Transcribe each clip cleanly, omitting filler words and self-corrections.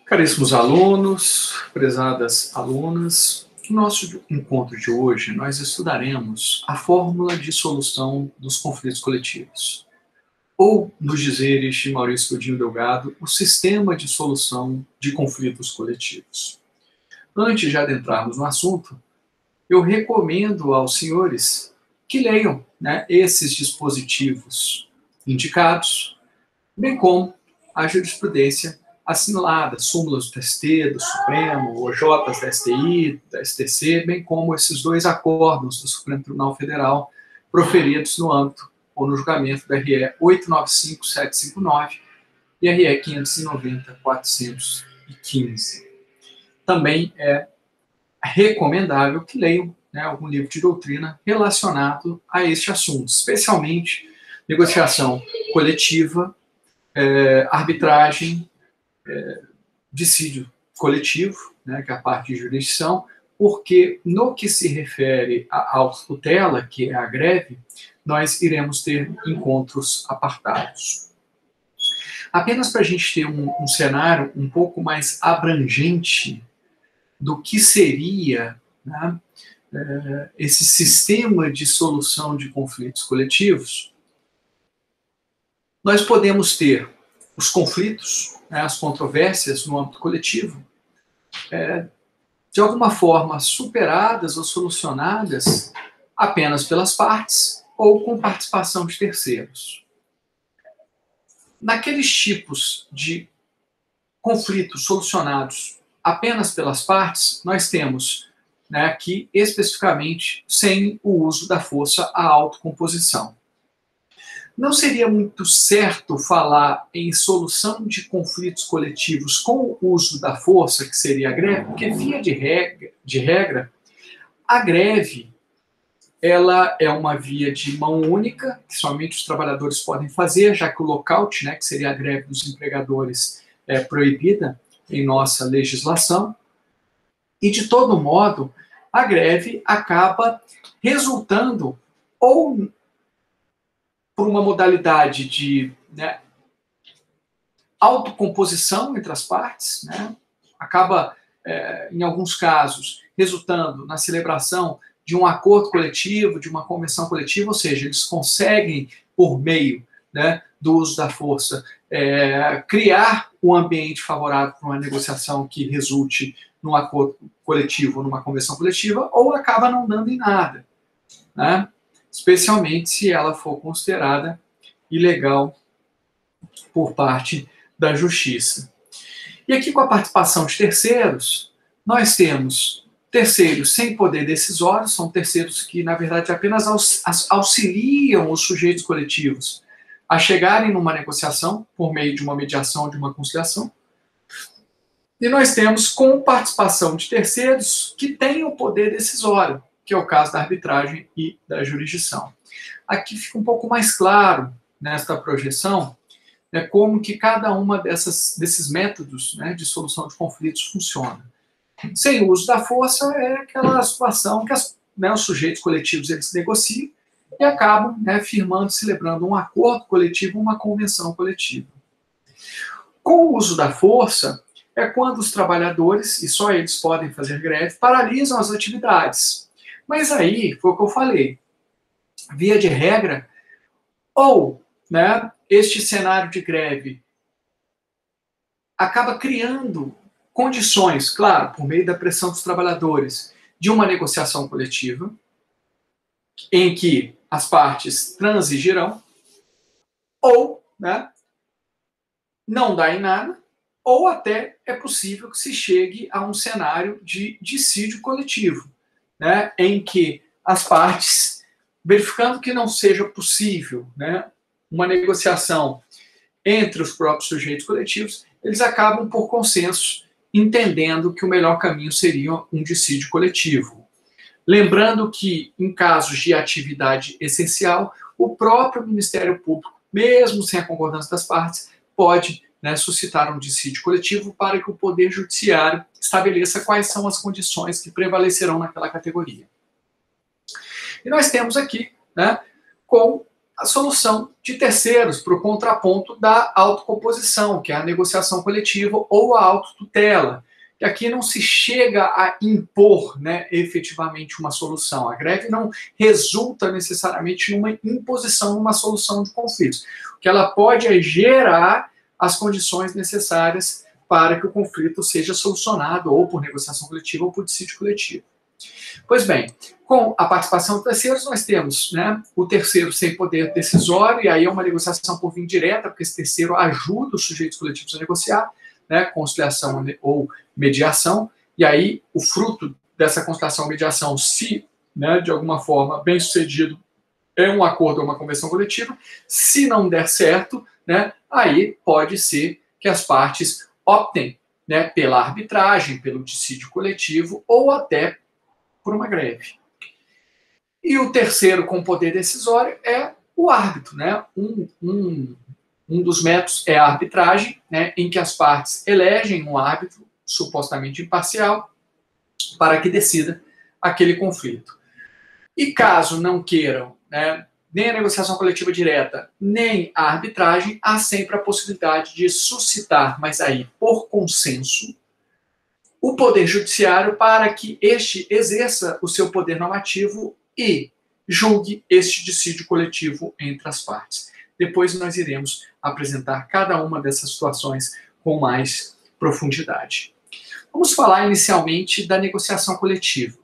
Caríssimos alunos, prezadas alunas, no nosso encontro de hoje nós estudaremos a fórmula de solução dos conflitos coletivos, ou, nos dizeres de Maurício Godinho Delgado, o sistema de solução de conflitos coletivos. Antes de adentrarmos no assunto, eu recomendo aos senhores que leiam esses dispositivos indicados, bem como a jurisprudência assinalada, súmulas do TST, do Supremo, OJs da STI, da STC, bem como esses dois acórdãos do Supremo Tribunal Federal proferidos no âmbito ou no julgamento da RE 895.759 e RE 590.415. Também é recomendável que leiam algum livro de doutrina relacionado a este assunto, especialmente negociação coletiva, arbitragem, dissídio coletivo, que é a parte de jurisdição, porque no que se refere à autotutela, que é a greve, nós iremos ter encontros apartados. Apenas para a gente ter um cenário um pouco mais abrangente do que seria esse sistema de solução de conflitos coletivos, nós podemos ter os conflitos, as controvérsias no âmbito coletivo, de alguma forma superadas ou solucionadas apenas pelas partes ou com participação de terceiros. Naqueles tipos de conflitos solucionados apenas pelas partes, nós temos aqui especificamente sem o uso da força a autocomposição. Não seria muito certo falar em solução de conflitos coletivos com o uso da força, que seria a greve, porque, via de regra, a greve ela é uma via de mão única, que somente os trabalhadores podem fazer, já que o lockout, que seria a greve dos empregadores, é proibida em nossa legislação. E, de todo modo, a greve acaba resultando ou por uma modalidade de autocomposição entre as partes, acaba, em alguns casos, resultando na celebração de um acordo coletivo, de uma convenção coletiva, ou seja, eles conseguem, por meio do uso da força, criar um ambiente favorável para uma negociação que resulte num acordo coletivo ou numa convenção coletiva, ou acaba não dando em nada, especialmente se ela for considerada ilegal por parte da justiça. E aqui, com a participação de terceiros, nós temos terceiros sem poder decisório, são terceiros que, na verdade, apenas auxiliam os sujeitos coletivos a chegarem numa negociação por meio de uma mediação ou de uma conciliação. E nós temos com participação de terceiros que têm o poder decisório, que é o caso da arbitragem e da jurisdição. Aqui fica um pouco mais claro, nesta projeção, como que cada uma desses métodos de solução de conflitos funciona. Sem o uso da força é aquela situação que os sujeitos coletivos eles negociam e acabam firmando, celebrando um acordo coletivo, uma convenção coletiva. Com o uso da força é quando os trabalhadores, e só eles podem fazer greve, paralisam as atividades. Mas aí, foi o que eu falei, via de regra, ou este cenário de greve acaba criando condições, claro, por meio da pressão dos trabalhadores, de uma negociação coletiva, em que as partes transigirão, ou não dá em nada, ou até é possível que se chegue a um cenário de dissídio coletivo, em que as partes, verificando que não seja possível uma negociação entre os próprios sujeitos coletivos, eles acabam por consenso, entendendo que o melhor caminho seria um dissídio coletivo. Lembrando que, em casos de atividade essencial, o próprio Ministério Público, mesmo sem a concordância das partes, pode suscitar um dissídio coletivo para que o Poder Judiciário estabeleça quais são as condições que prevalecerão naquela categoria. E nós temos aqui, com a solução de terceiros para o contraponto da autocomposição, que é a negociação coletiva ou a autotutela, que aqui não se chega a impor, né, efetivamente uma solução. A greve não resulta necessariamente numa imposição, numa solução de conflitos. O que ela pode é gerar as condições necessárias para que o conflito seja solucionado ou por negociação coletiva ou por dissídio coletivo. Pois bem, com a participação de terceiros, nós temos, né, o terceiro sem poder decisório, e aí é uma negociação por via indireta, porque esse terceiro ajuda os sujeitos coletivos a negociar, né, conciliação ou mediação, e aí o fruto dessa conciliação ou mediação, se, né, de alguma forma bem sucedido, é um acordo ou uma convenção coletiva. Se não der certo, né, aí pode ser que as partes optem, né, pela arbitragem, pelo dissídio coletivo ou até por uma greve. E o terceiro com poder decisório é o árbitro, né? Um dos métodos é a arbitragem, né, em que as partes elegem um árbitro supostamente imparcial para que decida aquele conflito. E caso não queiram, né, nem a negociação coletiva direta, nem a arbitragem, há sempre a possibilidade de suscitar, mas aí por consenso, o Poder Judiciário para que este exerça o seu poder normativo e julgue este dissídio coletivo entre as partes. Depois nós iremos apresentar cada uma dessas situações com mais profundidade. Vamos falar inicialmente da negociação coletiva.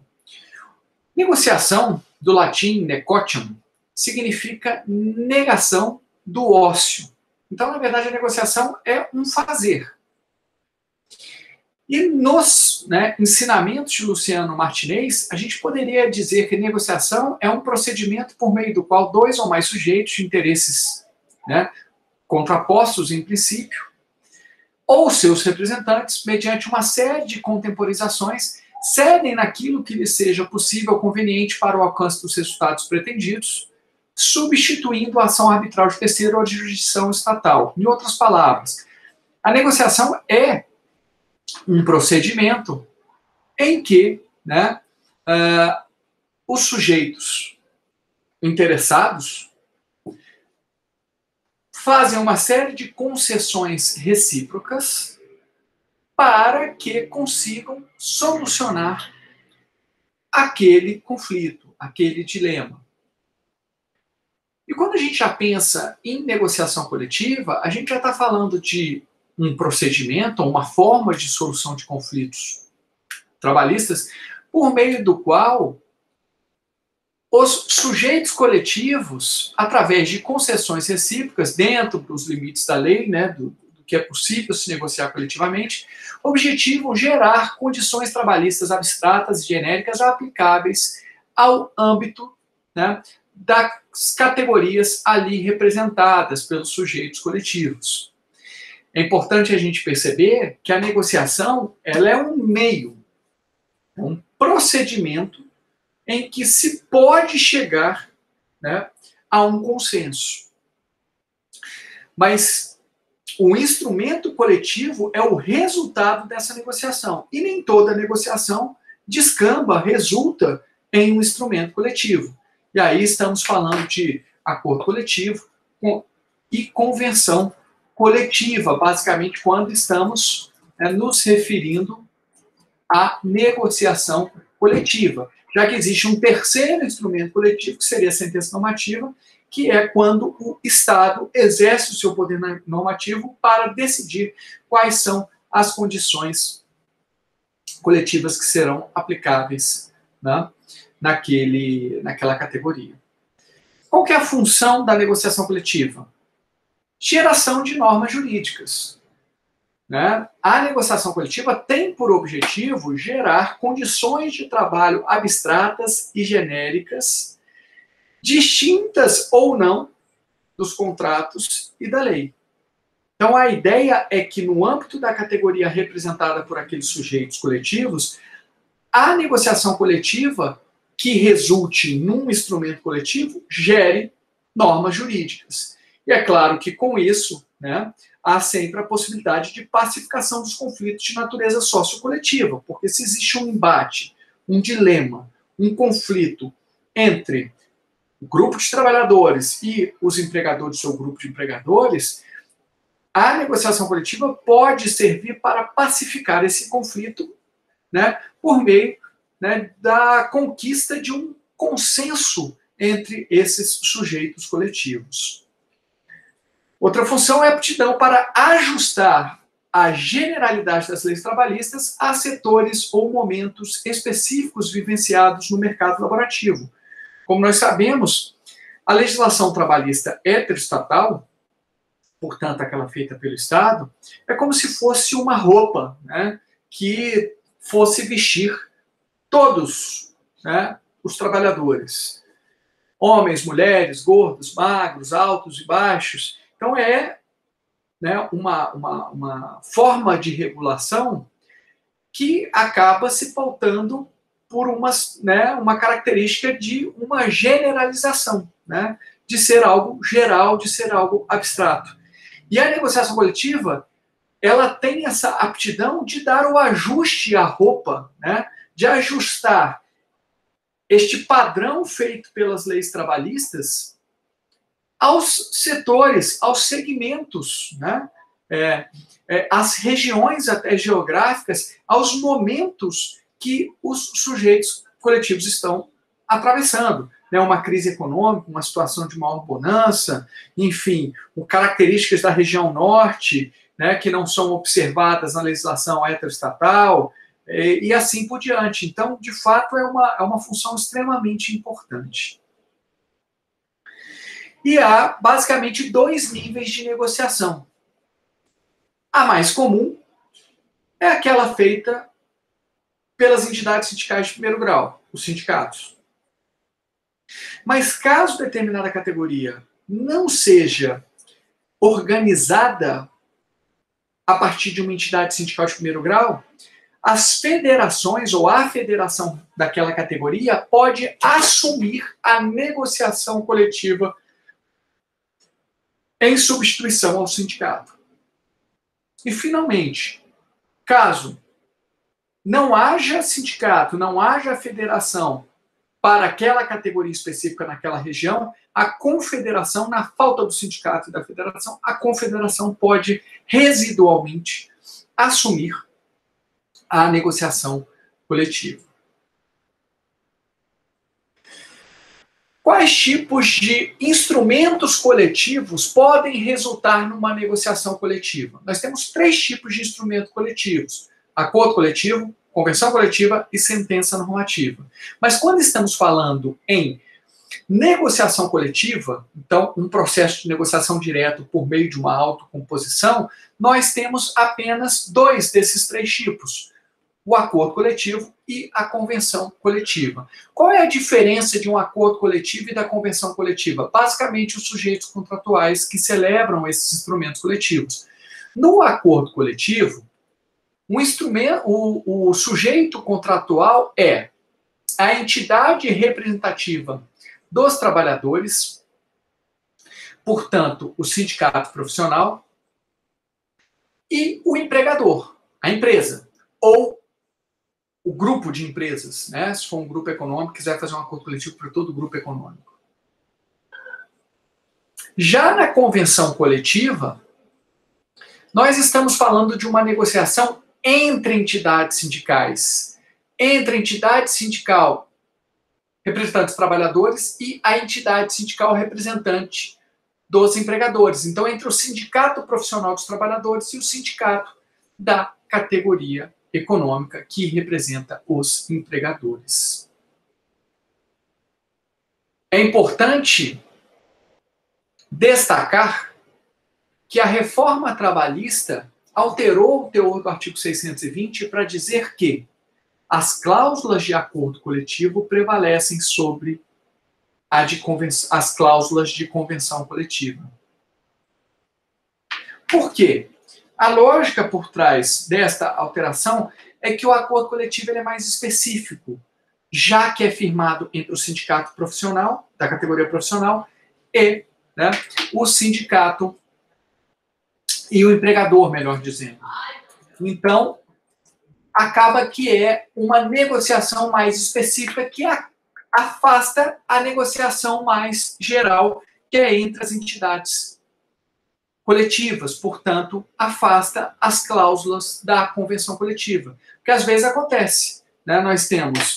Negociação, do latim negotium, significa negação do ócio. Então, na verdade, a negociação é um fazer. E nos, né, ensinamentos de Luciano Martinez, a gente poderia dizer que negociação é um procedimento por meio do qual dois ou mais sujeitos de interesses, né, contrapostos em princípio, ou seus representantes, mediante uma série de contemporizações, cedem naquilo que lhes seja possível ou conveniente para o alcance dos resultados pretendidos, substituindo a ação arbitral de terceiro ou de jurisdição estatal. Em outras palavras, a negociação é um procedimento em que, né, os sujeitos interessados fazem uma série de concessões recíprocas para que consigam solucionar aquele conflito, aquele dilema. E quando a gente já pensa em negociação coletiva, a gente já está falando de um procedimento, uma forma de solução de conflitos trabalhistas, por meio do qual os sujeitos coletivos, através de concessões recíprocas, dentro dos limites da lei, né, do que é possível se negociar coletivamente, objetivam gerar condições trabalhistas abstratas e genéricas aplicáveis ao âmbito, né, das categorias ali representadas pelos sujeitos coletivos. É importante a gente perceber que a negociação ela é um meio, um procedimento em que se pode chegar, né, a um consenso. Mas o instrumento coletivo é o resultado dessa negociação. E nem toda negociação descamba, resulta em um instrumento coletivo. E aí estamos falando de acordo coletivo e convenção coletiva, basicamente quando estamos nos referindo à negociação coletiva, já que existe um terceiro instrumento coletivo, que seria a sentença normativa, que é quando o Estado exerce o seu poder normativo para decidir quais são as condições coletivas que serão aplicáveis, né, naquela categoria. Qual que é a função da negociação coletiva? Geração de normas jurídicas. Né? A negociação coletiva tem por objetivo gerar condições de trabalho abstratas e genéricas, distintas ou não dos contratos e da lei. Então, a ideia é que, no âmbito da categoria representada por aqueles sujeitos coletivos, a negociação coletiva que resulte num instrumento coletivo gere normas jurídicas. E é claro que, com isso, né, há sempre a possibilidade de pacificação dos conflitos de natureza sociocoletiva, porque se existe um embate, um dilema, um conflito entre o grupo de trabalhadores e os empregadores do seu grupo de empregadores, a negociação coletiva pode servir para pacificar esse conflito, né, por meio, né, da conquista de um consenso entre esses sujeitos coletivos. Outra função é a aptidão para ajustar a generalidade das leis trabalhistas a setores ou momentos específicos vivenciados no mercado laborativo. Como nós sabemos, a legislação trabalhista heteroestatal, portanto, aquela feita pelo Estado, é como se fosse uma roupa, né, que fosse vestir todos, né, os trabalhadores. Homens, mulheres, gordos, magros, altos e baixos. Então, né, uma forma de regulação que acaba se pautando por uma característica de uma generalização, né, de ser algo geral, de ser algo abstrato. E a negociação coletiva, ela tem essa aptidão de dar o ajuste à roupa, né, de ajustar este padrão feito pelas leis trabalhistas aos setores, aos segmentos, né, às regiões até geográficas, aos momentos que os sujeitos coletivos estão atravessando. Né, uma crise econômica, uma situação de maior bonança, enfim, características da região norte, né, que não são observadas na legislação heteroestatal, e assim por diante. Então, de fato, é uma função extremamente importante. E há, basicamente, 2 níveis de negociação. A mais comum é aquela feita pelas entidades sindicais de primeiro grau, os sindicatos. Mas caso determinada categoria não seja organizada a partir de uma entidade sindical de primeiro grau, as federações ou a federação daquela categoria pode assumir a negociação coletiva em substituição ao sindicato. E, finalmente, caso não haja sindicato, não haja federação para aquela categoria específica naquela região, a confederação, na falta do sindicato e da federação, a confederação pode residualmente assumir a negociação coletiva. Quais tipos de instrumentos coletivos podem resultar numa negociação coletiva? Nós temos 3 tipos de instrumentos coletivos: acordo coletivo, convenção coletiva e sentença normativa. Mas quando estamos falando em negociação coletiva, então um processo de negociação direto por meio de uma autocomposição, nós temos apenas 2 desses 3 tipos: o acordo coletivo e a convenção coletiva. Qual é a diferença de um acordo coletivo e da convenção coletiva? Basicamente, os sujeitos contratuais que celebram esses instrumentos coletivos. No acordo coletivo, o sujeito contratual é a entidade representativa dos trabalhadores, portanto, o sindicato profissional, e o empregador, a empresa, ou o grupo de empresas, né? Se for um grupo econômico, quiser fazer um acordo coletivo para todo o grupo econômico. Já na convenção coletiva, nós estamos falando de uma negociação entre entidades sindicais, entre a entidade sindical representante dos trabalhadores e a entidade sindical representante dos empregadores. Então, entre o sindicato profissional dos trabalhadores e o sindicato da categoria econômica que representa os empregadores. É importante destacar que a reforma trabalhista alterou o teor do artigo 620 para dizer que as cláusulas de acordo coletivo prevalecem sobre as cláusulas de convenção coletiva. Por quê? A lógica por trás desta alteração é que o acordo coletivo é mais específico, já que é firmado entre o sindicato profissional, da categoria profissional, e, né, o sindicato e o empregador, melhor dizendo. Então, acaba que é uma negociação mais específica que afasta a negociação mais geral, que é entre as entidades coletivas, portanto, afasta as cláusulas da convenção coletiva. Porque às vezes acontece, né? Nós temos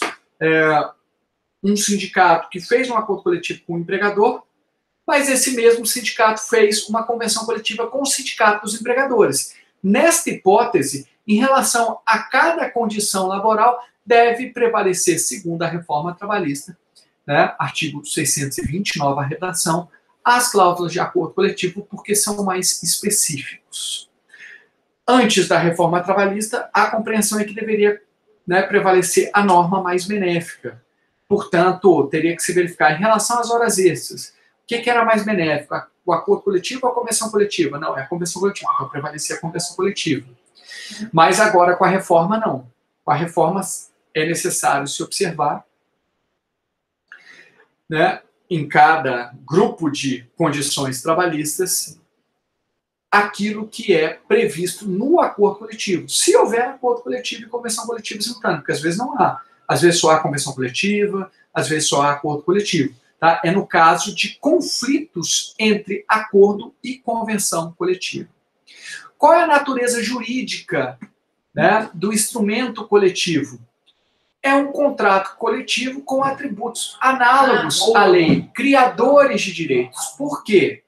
um sindicato que fez um acordo coletivo com o empregador, mas esse mesmo sindicato fez uma convenção coletiva com o sindicato dos empregadores. Nesta hipótese, em relação a cada condição laboral, deve prevalecer, segundo a reforma trabalhista, né, artigo 620, nova redação, as cláusulas de acordo coletivo, porque são mais específicos. Antes da reforma trabalhista, a compreensão é que deveria, né, prevalecer a norma mais benéfica. Portanto, teria que se verificar em relação às horas extras. O que era mais benéfico? O acordo coletivo ou a convenção coletiva? Não, é a convenção coletiva, então prevalecia a convenção coletiva. Mas agora, com a reforma, não. Com a reforma, é necessário se observar, né, em cada grupo de condições trabalhistas, aquilo que é previsto no acordo coletivo. Se houver acordo coletivo e convenção coletiva simultânea, porque às vezes não há. Às vezes só há convenção coletiva, às vezes só há acordo coletivo. Tá? É no caso de conflitos entre acordo e convenção coletiva. Qual é a natureza jurídica, né, do instrumento coletivo? É um contrato coletivo com atributos análogos à lei, criadores de direitos. Por quê?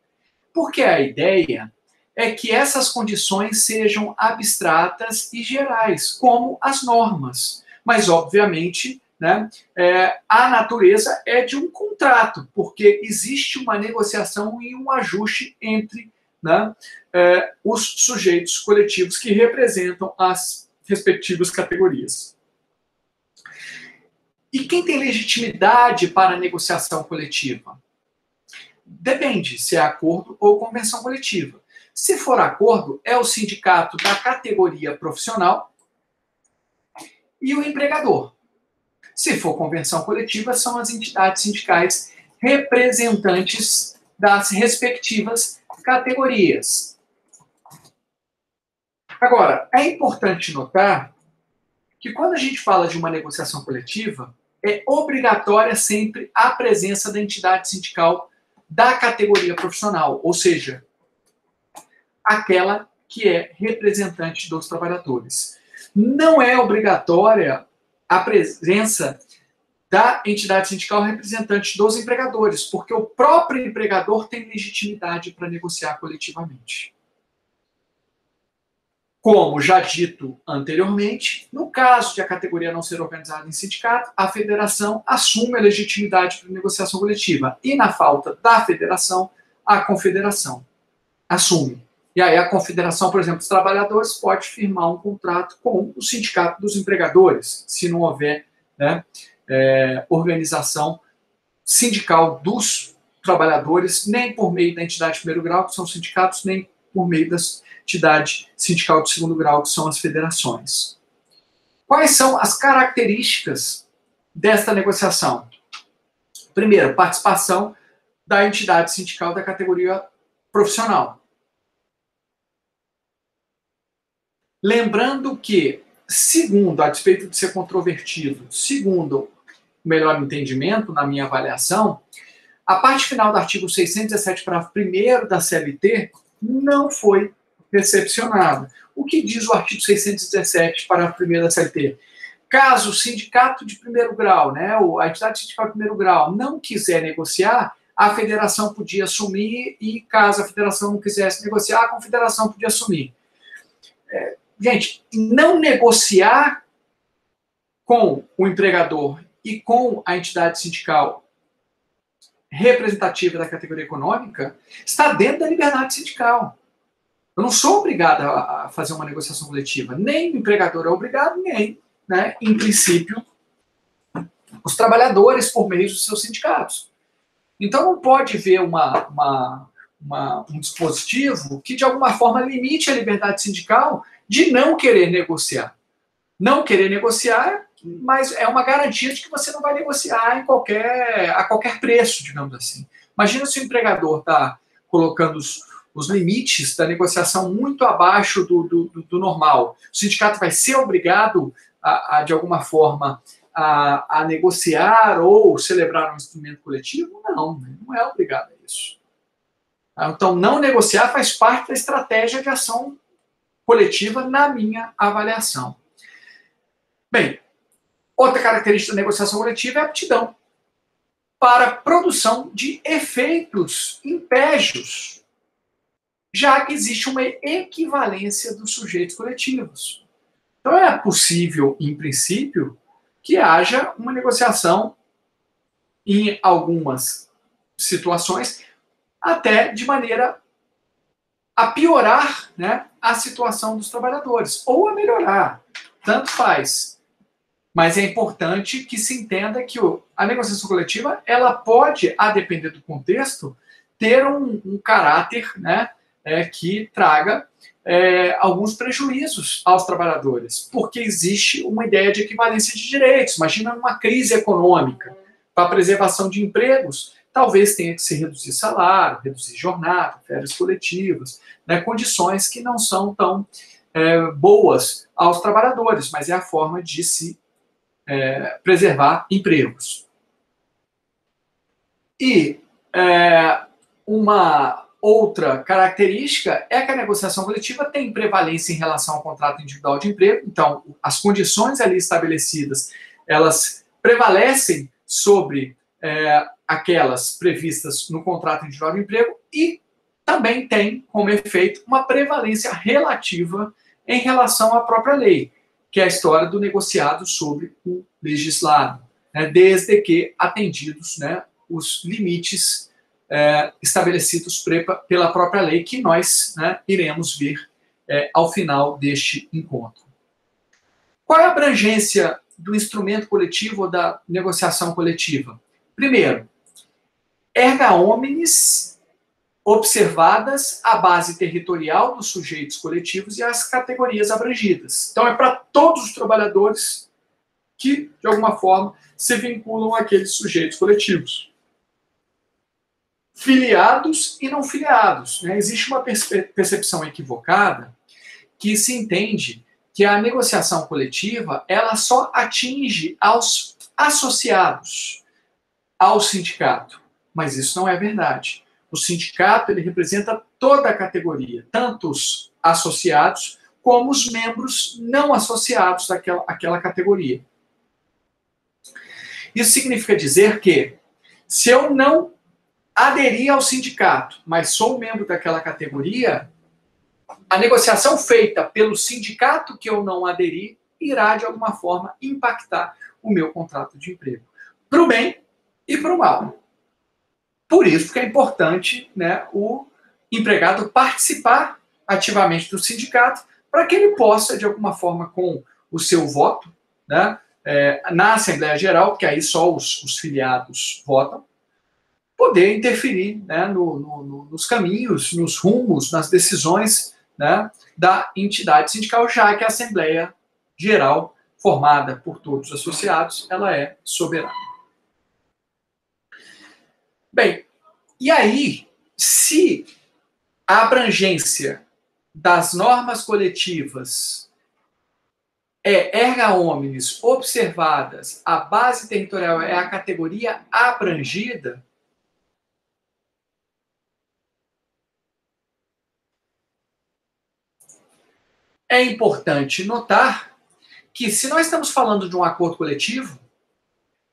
Porque a ideia é que essas condições sejam abstratas e gerais, como as normas. Mas, obviamente, né, a natureza é de um contrato, porque existe uma negociação e um ajuste entre, né, os sujeitos coletivos que representam as respectivas categorias. E quem tem legitimidade para a negociação coletiva? Depende se é acordo ou convenção coletiva. Se for acordo, é o sindicato da categoria profissional e o empregador. Se for convenção coletiva, são as entidades sindicais representantes das respectivas categorias. Agora, é importante notar que quando a gente fala de uma negociação coletiva, é obrigatória sempre a presença da entidade sindical da categoria profissional, ou seja, aquela que é representante dos trabalhadores. Não é obrigatória a presença da entidade sindical representante dos empregadores, porque o próprio empregador tem legitimidade para negociar coletivamente. Como já dito anteriormente, no caso de a categoria não ser organizada em sindicato, a federação assume a legitimidade para negociação coletiva. E na falta da federação, a confederação assume. E aí a confederação, por exemplo, dos trabalhadores pode firmar um contrato com o sindicato dos empregadores, se não houver, né, organização sindical dos trabalhadores, nem por meio da entidade de primeiro grau, que são os sindicatos, nem por meio das entidade sindical de segundo grau, que são as federações. Quais são as características desta negociação? Primeiro, participação da entidade sindical da categoria profissional. Lembrando que, segundo, a despeito de ser controvertido, segundo o melhor entendimento, na minha avaliação, a parte final do artigo 617, parágrafo 1º da CLT, não foi recepcionada. O que diz o artigo 617, parágrafo 1º da CLT? Caso o sindicato de primeiro grau, né, a entidade sindical de primeiro grau, não quiser negociar, a federação podia assumir, e caso a federação não quisesse negociar, a confederação podia assumir. Gente, não negociar com o empregador e com a entidade sindical representativa da categoria econômica está dentro da liberdade sindical. Eu não sou obrigado a fazer uma negociação coletiva. Nem o empregador é obrigado, nem, né, em princípio, os trabalhadores por meio dos seus sindicatos. Então não pode haver um dispositivo que, de alguma forma, limite a liberdade sindical de não querer negociar. Não querer negociar, mas é uma garantia de que você não vai negociar a qualquer preço, digamos assim. Imagina se o empregador está colocando os limites da negociação muito abaixo do normal. O sindicato vai ser obrigado de alguma forma, a negociar ou celebrar um instrumento coletivo? Não, não é obrigado a isso. Então, não negociar faz parte da estratégia de ação coletiva na minha avaliação. Bem, outra característica da negociação coletiva é a aptidão para a produção de efeitos impégios, já que existe uma equivalência dos sujeitos coletivos. Então, é possível, em princípio, que haja uma negociação em algumas situações, até de maneira a piorar, né, a situação dos trabalhadores, ou a melhorar, tanto faz. Mas é importante que se entenda que a negociação coletiva, ela pode, a depender do contexto, ter um caráter, né, que traga alguns prejuízos aos trabalhadores, porque existe uma ideia de equivalência de direitos. Imagina uma crise econômica, para a preservação de empregos, talvez tenha que se reduzir salário, reduzir jornada, férias coletivas, né, condições que não são tão boas aos trabalhadores, mas é a forma de se preservar empregos. E uma outra característica é que a negociação coletiva tem prevalência em relação ao contrato individual de emprego. Então, as condições ali estabelecidas, elas prevalecem sobre aquelas previstas no contrato individual de emprego e também tem como efeito uma prevalência relativa em relação à própria lei, que é a história do negociado sobre o legislado, né, desde que atendidos, né, os limites estabelecidos pela própria lei, que nós, né, iremos ver ao final deste encontro. Qual é a abrangência do instrumento coletivo ou da negociação coletiva? Primeiro, erga omnes observadas a base territorial dos sujeitos coletivos e as categorias abrangidas. Então, é para todos os trabalhadores que, de alguma forma, se vinculam àqueles sujeitos coletivos. Filiados e não filiados, né? Existe uma percepção equivocada que se entende que a negociação coletiva ela só atinge aos associados ao sindicato, mas isso não é verdade. O sindicato ele representa toda a categoria, tanto os associados como os membros não associados daquela categoria. Isso significa dizer que, se eu não aderir ao sindicato, mas sou membro daquela categoria, a negociação feita pelo sindicato que eu não aderi irá, de alguma forma, impactar o meu contrato de emprego. Para o bem e para o mal. Por isso que é importante, né, o empregado participar ativamente do sindicato para que ele possa, de alguma forma, com o seu voto, né, na Assembleia Geral, que aí só os filiados votam, poder interferir, né, nos caminhos, nos rumos, nas decisões, né, da entidade sindical, já que a Assembleia Geral, formada por todos os associados, ela é soberana. Bem, e aí, se a abrangência das normas coletivas é erga omnes observadas, a base territorial é a categoria abrangida, é importante notar que, se nós estamos falando de um acordo coletivo,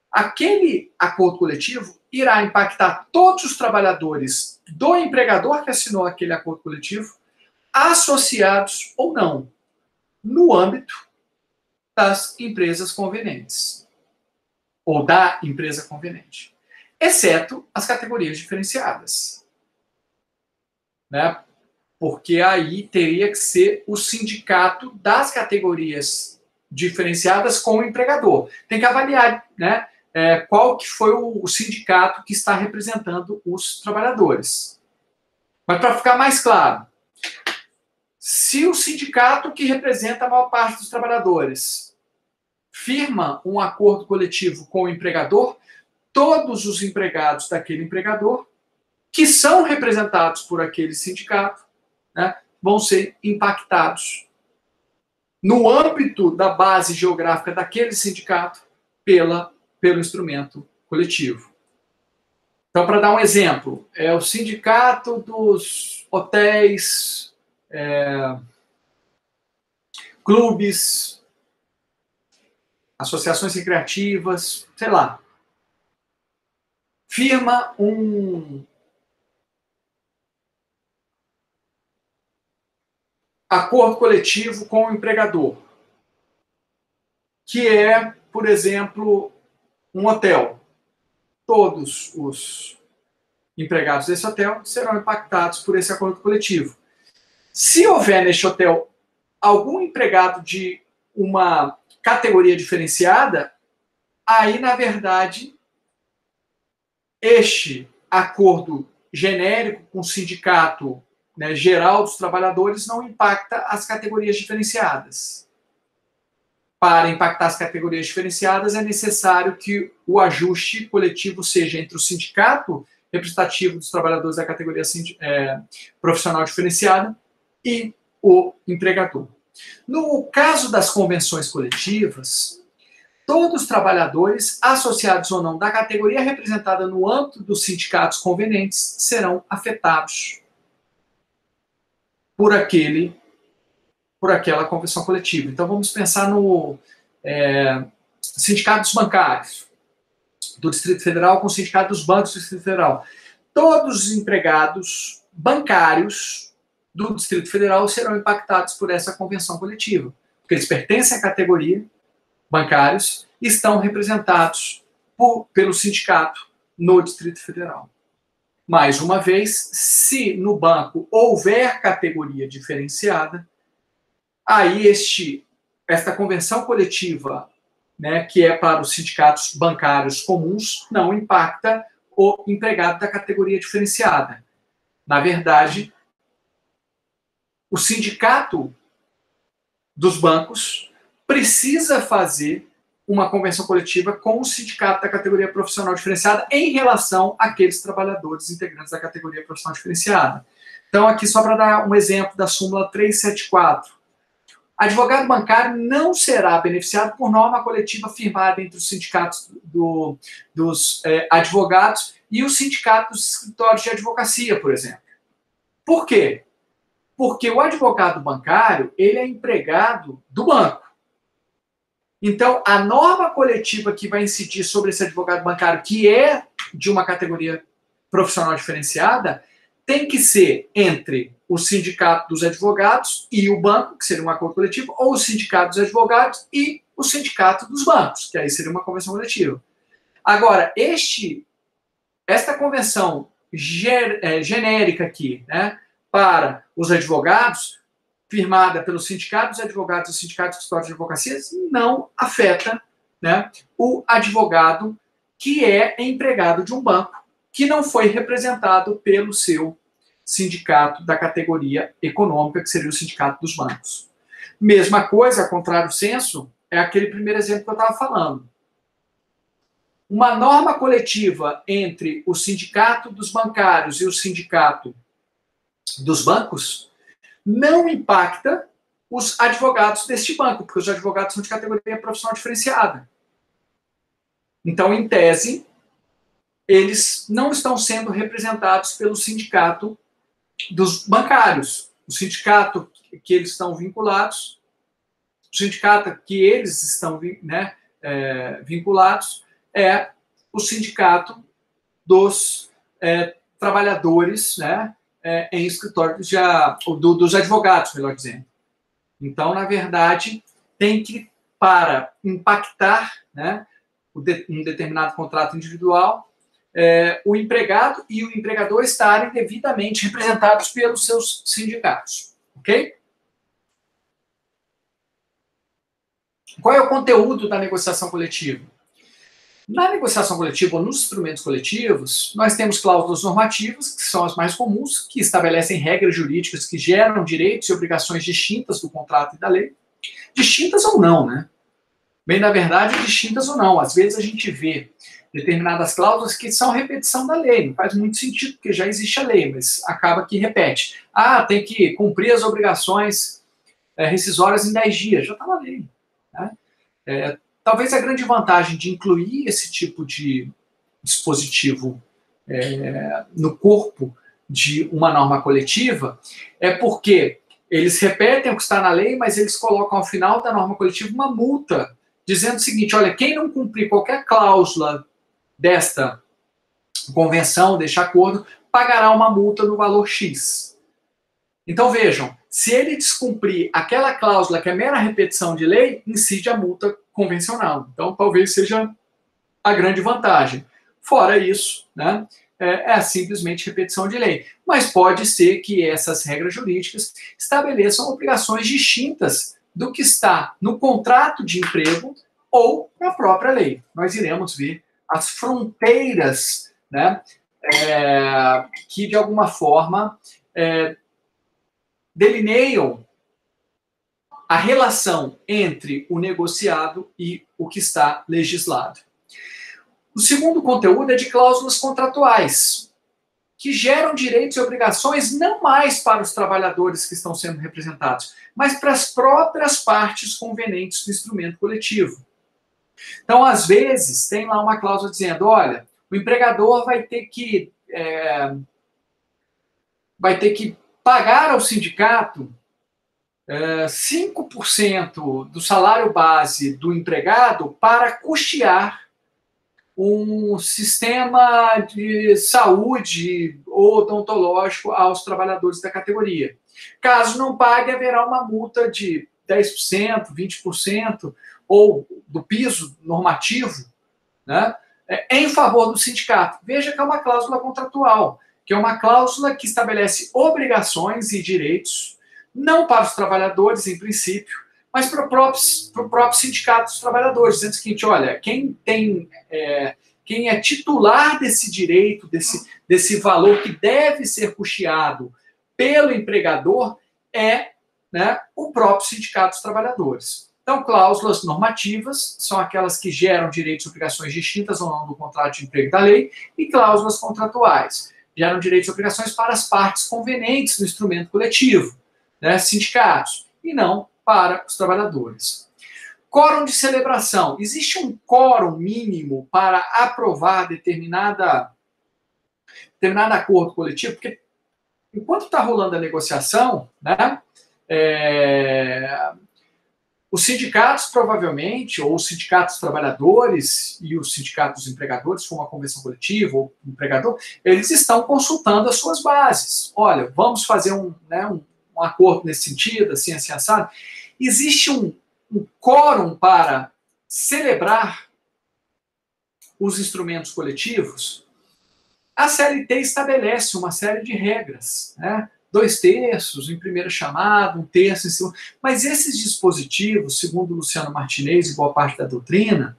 aquele acordo coletivo irá impactar todos os trabalhadores do empregador que assinou aquele acordo coletivo, associados ou não, no âmbito das empresas convenientes, ou da empresa conveniente, exceto as categorias diferenciadas, né? Porque aí teria que ser o sindicato das categorias diferenciadas com o empregador. Tem que avaliar, né, qual que foi o sindicato que está representando os trabalhadores. Mas, para ficar mais claro, se o sindicato que representa a maior parte dos trabalhadores firma um acordo coletivo com o empregador, todos os empregados daquele empregador, que são representados por aquele sindicato, né, vão ser impactados no âmbito da base geográfica daquele sindicato pelo instrumento coletivo. Então, para dar um exemplo, é o sindicato dos hotéis, clubes, associações recreativas, sei lá, firma um acordo coletivo com o empregador, que é, por exemplo, um hotel. Todos os empregados desse hotel serão impactados por esse acordo coletivo. Se houver neste hotel algum empregado de uma categoria diferenciada, aí, na verdade, este acordo genérico com o sindicato, né, geral dos trabalhadores não impacta as categorias diferenciadas. Para impactar as categorias diferenciadas, é necessário que o ajuste coletivo seja entre o sindicato representativo dos trabalhadores da categoria profissional diferenciada e o empregador. No caso das convenções coletivas, todos os trabalhadores, associados ou não da categoria representada no âmbito dos sindicatos convenientes, serão afetados por aquela convenção coletiva. Então, vamos pensar no sindicato dos bancários do Distrito Federal com o sindicato dos bancos do Distrito Federal. Todos os empregados bancários do Distrito Federal serão impactados por essa convenção coletiva, porque eles pertencem à categoria bancários e estão representados pelo sindicato no Distrito Federal. Mais uma vez, se no banco houver categoria diferenciada, aí esta convenção coletiva, né, que é para os sindicatos bancários comuns, não impacta o empregado da categoria diferenciada. Na verdade, o sindicato dos bancos precisa fazer uma convenção coletiva com o sindicato da categoria profissional diferenciada em relação àqueles trabalhadores integrantes da categoria profissional diferenciada. Então, aqui só para dar um exemplo da súmula 374. Advogado bancário não será beneficiado por norma coletiva firmada entre os sindicatos dos advogados e o sindicato dos escritórios de advocacia, por exemplo. Por quê? Porque o advogado bancário, ele é empregado do banco. Então, a norma coletiva que vai incidir sobre esse advogado bancário, que é de uma categoria profissional diferenciada, tem que ser entre o sindicato dos advogados e o banco, que seria um acordo coletivo, ou o sindicato dos advogados e o sindicato dos bancos, que aí seria uma convenção coletiva. Agora, esta convenção genérica aqui, né, para os advogados, firmada pelo sindicato dos advogados e o sindicato dos escritórios de advocacias, não afeta, né, o advogado que é empregado de um banco, que não foi representado pelo seu sindicato da categoria econômica, que seria o sindicato dos bancos. Mesma coisa, a contrário senso, é aquele primeiro exemplo que eu estava falando. Uma norma coletiva entre o sindicato dos bancários e o sindicato dos bancos não impacta os advogados deste banco, porque os advogados são de categoria profissional diferenciada. Então, em tese, eles não estão sendo representados pelo sindicato dos bancários. O sindicato que eles estão vinculados, o sindicato que eles estão, né, vinculados é o sindicato dos trabalhadores, né, em escritórios dos advogados, melhor dizendo. Então, na verdade, tem que, para impactar, né, um determinado contrato individual, o empregado e o empregador estarem devidamente representados pelos seus sindicatos. Ok? Qual é o conteúdo da negociação coletiva? Na negociação coletiva ou nos instrumentos coletivos, nós temos cláusulas normativas, que são as mais comuns, que estabelecem regras jurídicas que geram direitos e obrigações distintas do contrato e da lei. Distintas ou não, né? Bem, na verdade, distintas ou não. Às vezes a gente vê determinadas cláusulas que são repetição da lei. Não faz muito sentido, porque já existe a lei, mas acaba que repete. Ah, tem que cumprir as obrigações rescisórias em 10 dias. Já está na lei. Né? talvez a grande vantagem de incluir esse tipo de dispositivo no corpo de uma norma coletiva é porque eles repetem o que está na lei, mas eles colocam ao final da norma coletiva uma multa, dizendo o seguinte: olha, quem não cumprir qualquer cláusula desta convenção, deste acordo, pagará uma multa no valor X. Então vejam, se ele descumprir aquela cláusula que é mera repetição de lei, incide a multa convencional. Então talvez seja a grande vantagem. Fora isso, né, é simplesmente repetição de lei. Mas pode ser que essas regras jurídicas estabeleçam obrigações distintas do que está no contrato de emprego ou na própria lei. Nós iremos ver as fronteiras, né, que de alguma forma delineiam a relação entre o negociado e o que está legislado. O segundo conteúdo é de cláusulas contratuais, que geram direitos e obrigações não mais para os trabalhadores que estão sendo representados, mas para as próprias partes convenientes do instrumento coletivo. Então, às vezes, tem lá uma cláusula dizendo: olha, o empregador vai ter que pagar ao sindicato 5% do salário base do empregado para custear um sistema de saúde odontológico aos trabalhadores da categoria. Caso não pague, haverá uma multa de 10%, 20% ou do piso normativo, né, em favor do sindicato. Veja que é uma cláusula contratual, que é uma cláusula que estabelece obrigações e direitos, não para os trabalhadores, em princípio, mas para o próprio sindicato dos trabalhadores, dizendo o seguinte: olha, quem é titular desse direito, desse valor que deve ser custeado pelo empregador é, né, o próprio sindicato dos trabalhadores. Então, cláusulas normativas são aquelas que geram direitos e obrigações distintas ou não do contrato de emprego da lei, e cláusulas contratuais geram direitos e obrigações para as partes convenientes do instrumento coletivo, né, sindicatos, e não para os trabalhadores. Quórum de celebração. Existe um quórum mínimo para aprovar determinado acordo coletivo? Porque enquanto está rolando a negociação, né, os sindicatos provavelmente, ou os sindicatos trabalhadores e os sindicatos dos empregadores, se for uma convenção coletiva ou empregador, eles estão consultando as suas bases. Olha, vamos fazer um acordo nesse sentido, assim, assado. Existe um quórum para celebrar os instrumentos coletivos? A CLT estabelece uma série de regras, né? 2/3 em primeira chamada, 1/3 em segundo. Mas esses dispositivos, segundo Luciano Martinez e boa parte da doutrina,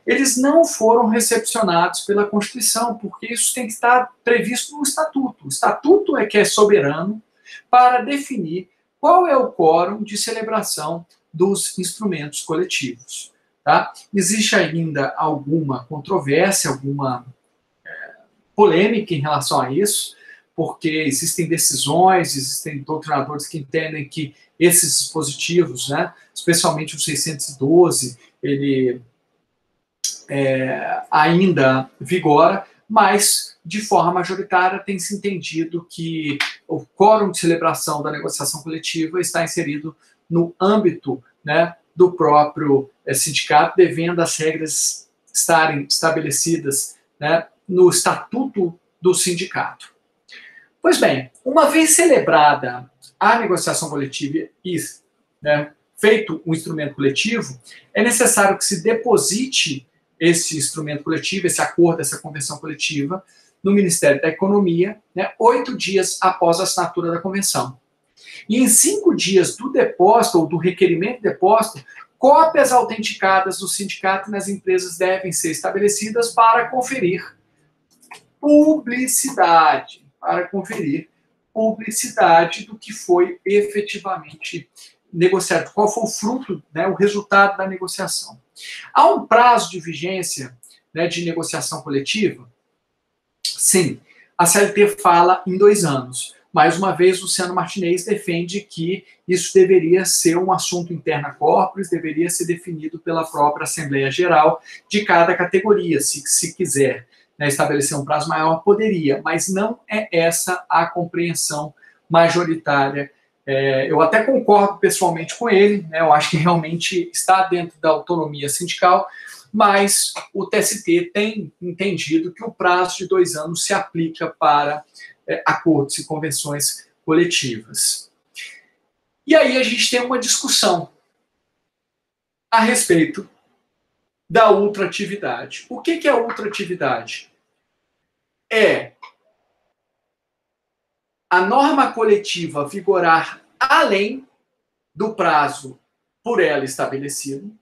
eles não foram recepcionados pela Constituição, porque isso tem que estar previsto no Estatuto. O Estatuto é que é soberano para definir qual é o quórum de celebração dos instrumentos coletivos. Tá? Existe ainda alguma controvérsia, alguma polêmica em relação a isso, porque existem decisões, existem doutrinadores que entendem que esses dispositivos, né, especialmente o 612, ele ainda vigora, mas, de forma majoritária, tem-se entendido que o quórum de celebração da negociação coletiva está inserido no âmbito, né, do próprio sindicato, devendo as regras estarem estabelecidas, né, no estatuto do sindicato. Pois bem, uma vez celebrada a negociação coletiva e, né, feito um instrumento coletivo, é necessário que se deposite esse instrumento coletivo, esse acordo, essa convenção coletiva, no Ministério da Economia, né, 8 dias após a assinatura da convenção. E em 5 dias do depósito, ou do requerimento de depósito, cópias autenticadas do sindicato e nas empresas devem ser estabelecidas para conferir publicidade do que foi efetivamente negociado, qual foi o fruto, né, o resultado da negociação. Há um prazo de vigência, né, de negociação coletiva? Sim, a CLT fala em 2 anos. mais uma vez, Luciano Martinez defende que isso deveria ser um assunto interna corporis, deveria ser definido pela própria Assembleia Geral de cada categoria. Se quiser, né, estabelecer um prazo maior, poderia, mas não é essa a compreensão majoritária. Eu até concordo pessoalmente com ele, né, eu acho que realmente está dentro da autonomia sindical, mas o TST tem entendido que o prazo de 2 anos se aplica para acordos e convenções coletivas. E aí a gente tem uma discussão a respeito da ultratividade. O que é ultratividade? É a norma coletiva vigorar além do prazo por ela estabelecido,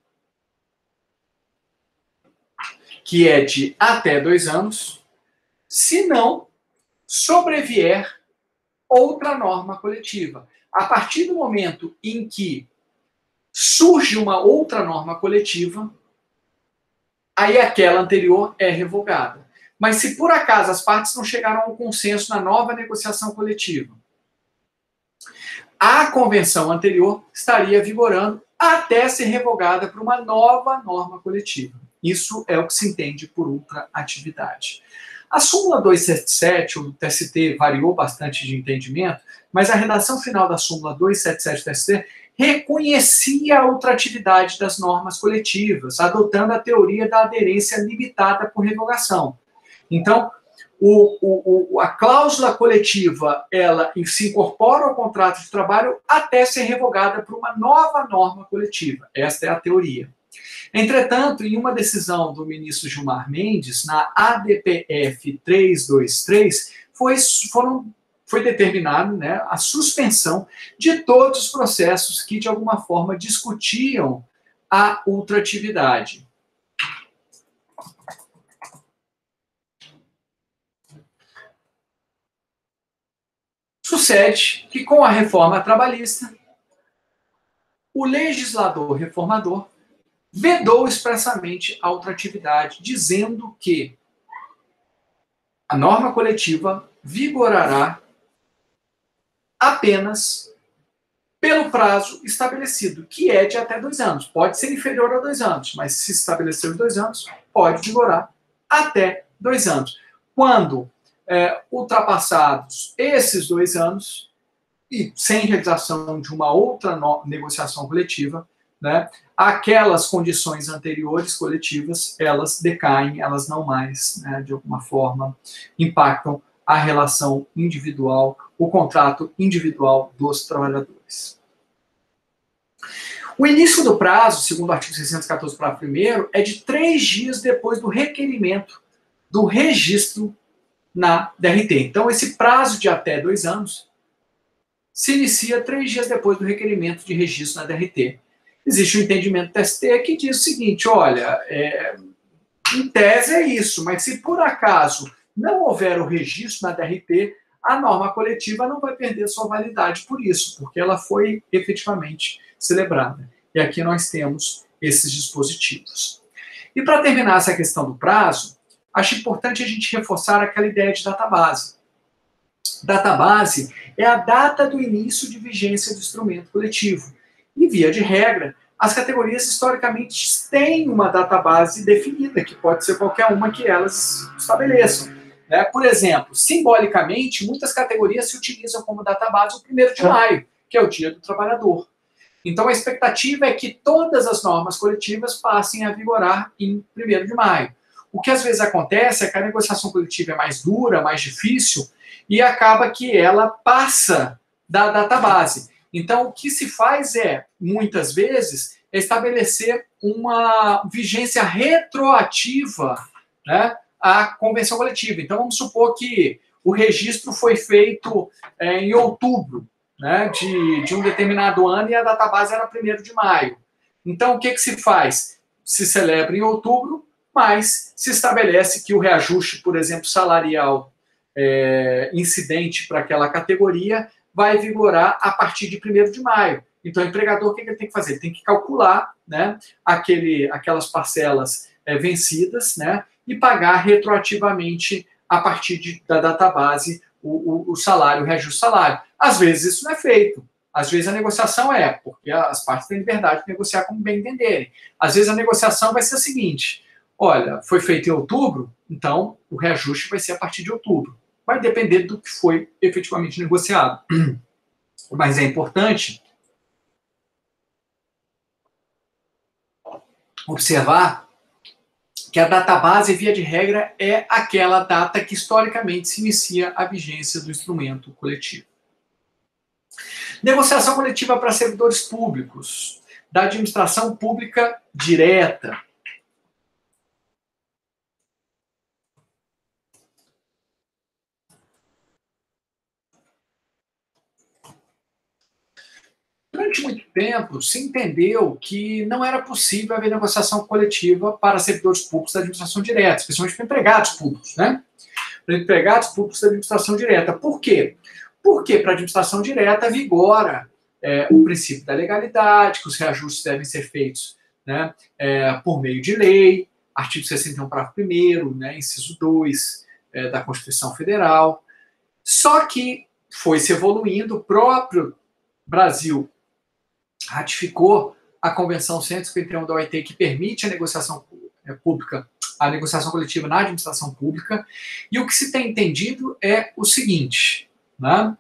que é de até 2 anos, se não sobrevier outra norma coletiva. A partir do momento em que surge uma outra norma coletiva, aí aquela anterior é revogada. Mas se por acaso as partes não chegaram a um consenso na nova negociação coletiva, a convenção anterior estaria vigorando até ser revogada por uma nova norma coletiva. Isso é o que se entende por ultraatividade. A súmula 277, o TST variou bastante de entendimento, mas a redação final da súmula 277 do TST reconhecia a ultratividade das normas coletivas, adotando a teoria da aderência limitada por revogação. Então, a cláusula coletiva, ela se incorpora ao contrato de trabalho até ser revogada por uma nova norma coletiva. Esta é a teoria. Entretanto, em uma decisão do ministro Gilmar Mendes, na ADPF 323, foi determinado, né, a suspensão de todos os processos que, de alguma forma, discutiam a ultratividade. Sucede que, com a reforma trabalhista, o legislador reformador vedou expressamente a ultratividade, dizendo que a norma coletiva vigorará apenas pelo prazo estabelecido, que é de até 2 anos. Pode ser inferior a 2 anos, mas se estabelecer 2 anos, pode vigorar até 2 anos. Quando ultrapassados esses 2 anos, e sem realização de uma outra negociação coletiva, né, aquelas condições anteriores coletivas, elas decaem, elas não mais, né, de alguma forma, impactam a relação individual, o contrato individual dos trabalhadores. O início do prazo, segundo o artigo 614, parágrafo 1º, é de 3 dias depois do requerimento do registro na DRT. Então, esse prazo de até 2 anos se inicia 3 dias depois do requerimento de registro na DRT. Existe um entendimento do TST que diz o seguinte, olha, em tese é isso, mas se por acaso não houver o registro na DRT, a norma coletiva não vai perder sua validade por isso, porque ela foi efetivamente celebrada. E aqui nós temos esses dispositivos. E para terminar essa questão do prazo, acho importante a gente reforçar aquela ideia de database. Database é a data do início de vigência do instrumento coletivo. E, via de regra, as categorias historicamente têm uma database definida, que pode ser qualquer uma que elas estabeleçam. Né? Por exemplo, simbolicamente, muitas categorias se utilizam como database o 1º de maio, que é o Dia do Trabalhador. Então, a expectativa é que todas as normas coletivas passem a vigorar em 1º de maio. O que às vezes acontece é que a negociação coletiva é mais dura, mais difícil, e acaba que ela passa da database. Então, o que se faz muitas vezes, estabelecer uma vigência retroativa, né, à convenção coletiva. Então, vamos supor que o registro foi feito em outubro, né, de um determinado ano e a database era 1º de maio. Então, o que se faz? Se celebra em outubro, mas se estabelece que o reajuste, por exemplo, salarial incidente para aquela categoria vai vigorar a partir de 1º de maio. Então, o empregador, o que ele tem que fazer? Ele tem que calcular, né, aquelas parcelas vencidas, né, e pagar retroativamente a partir da database o salário, o reajuste do salário. Às vezes isso não é feito. Às vezes a negociação porque as partes têm liberdade de negociar como bem entenderem. Às vezes a negociação vai ser a seguinte: olha, foi feito em outubro, então o reajuste vai ser a partir de outubro. Vai depender do que foi efetivamente negociado. Mas é importante observar que a data base, via de regra, é aquela data que historicamente se inicia a vigência do instrumento coletivo. Negociação coletiva para servidores públicos, da administração pública direta. Durante muito tempo, se entendeu que não era possível haver negociação coletiva para servidores públicos da administração direta, especialmente para empregados públicos, né? Para empregados públicos da administração direta. Por quê? Porque para a administração direta vigora o princípio da legalidade, que os reajustes devem ser feitos, né, por meio de lei, artigo 61, parágrafo 1º, né, inciso 2 da Constituição Federal. Só que foi se evoluindo, o próprio Brasil ratificou a Convenção 151 da OIT, que permite a negociação pública, a negociação coletiva na administração pública, e o que se tem entendido é o seguinte, né?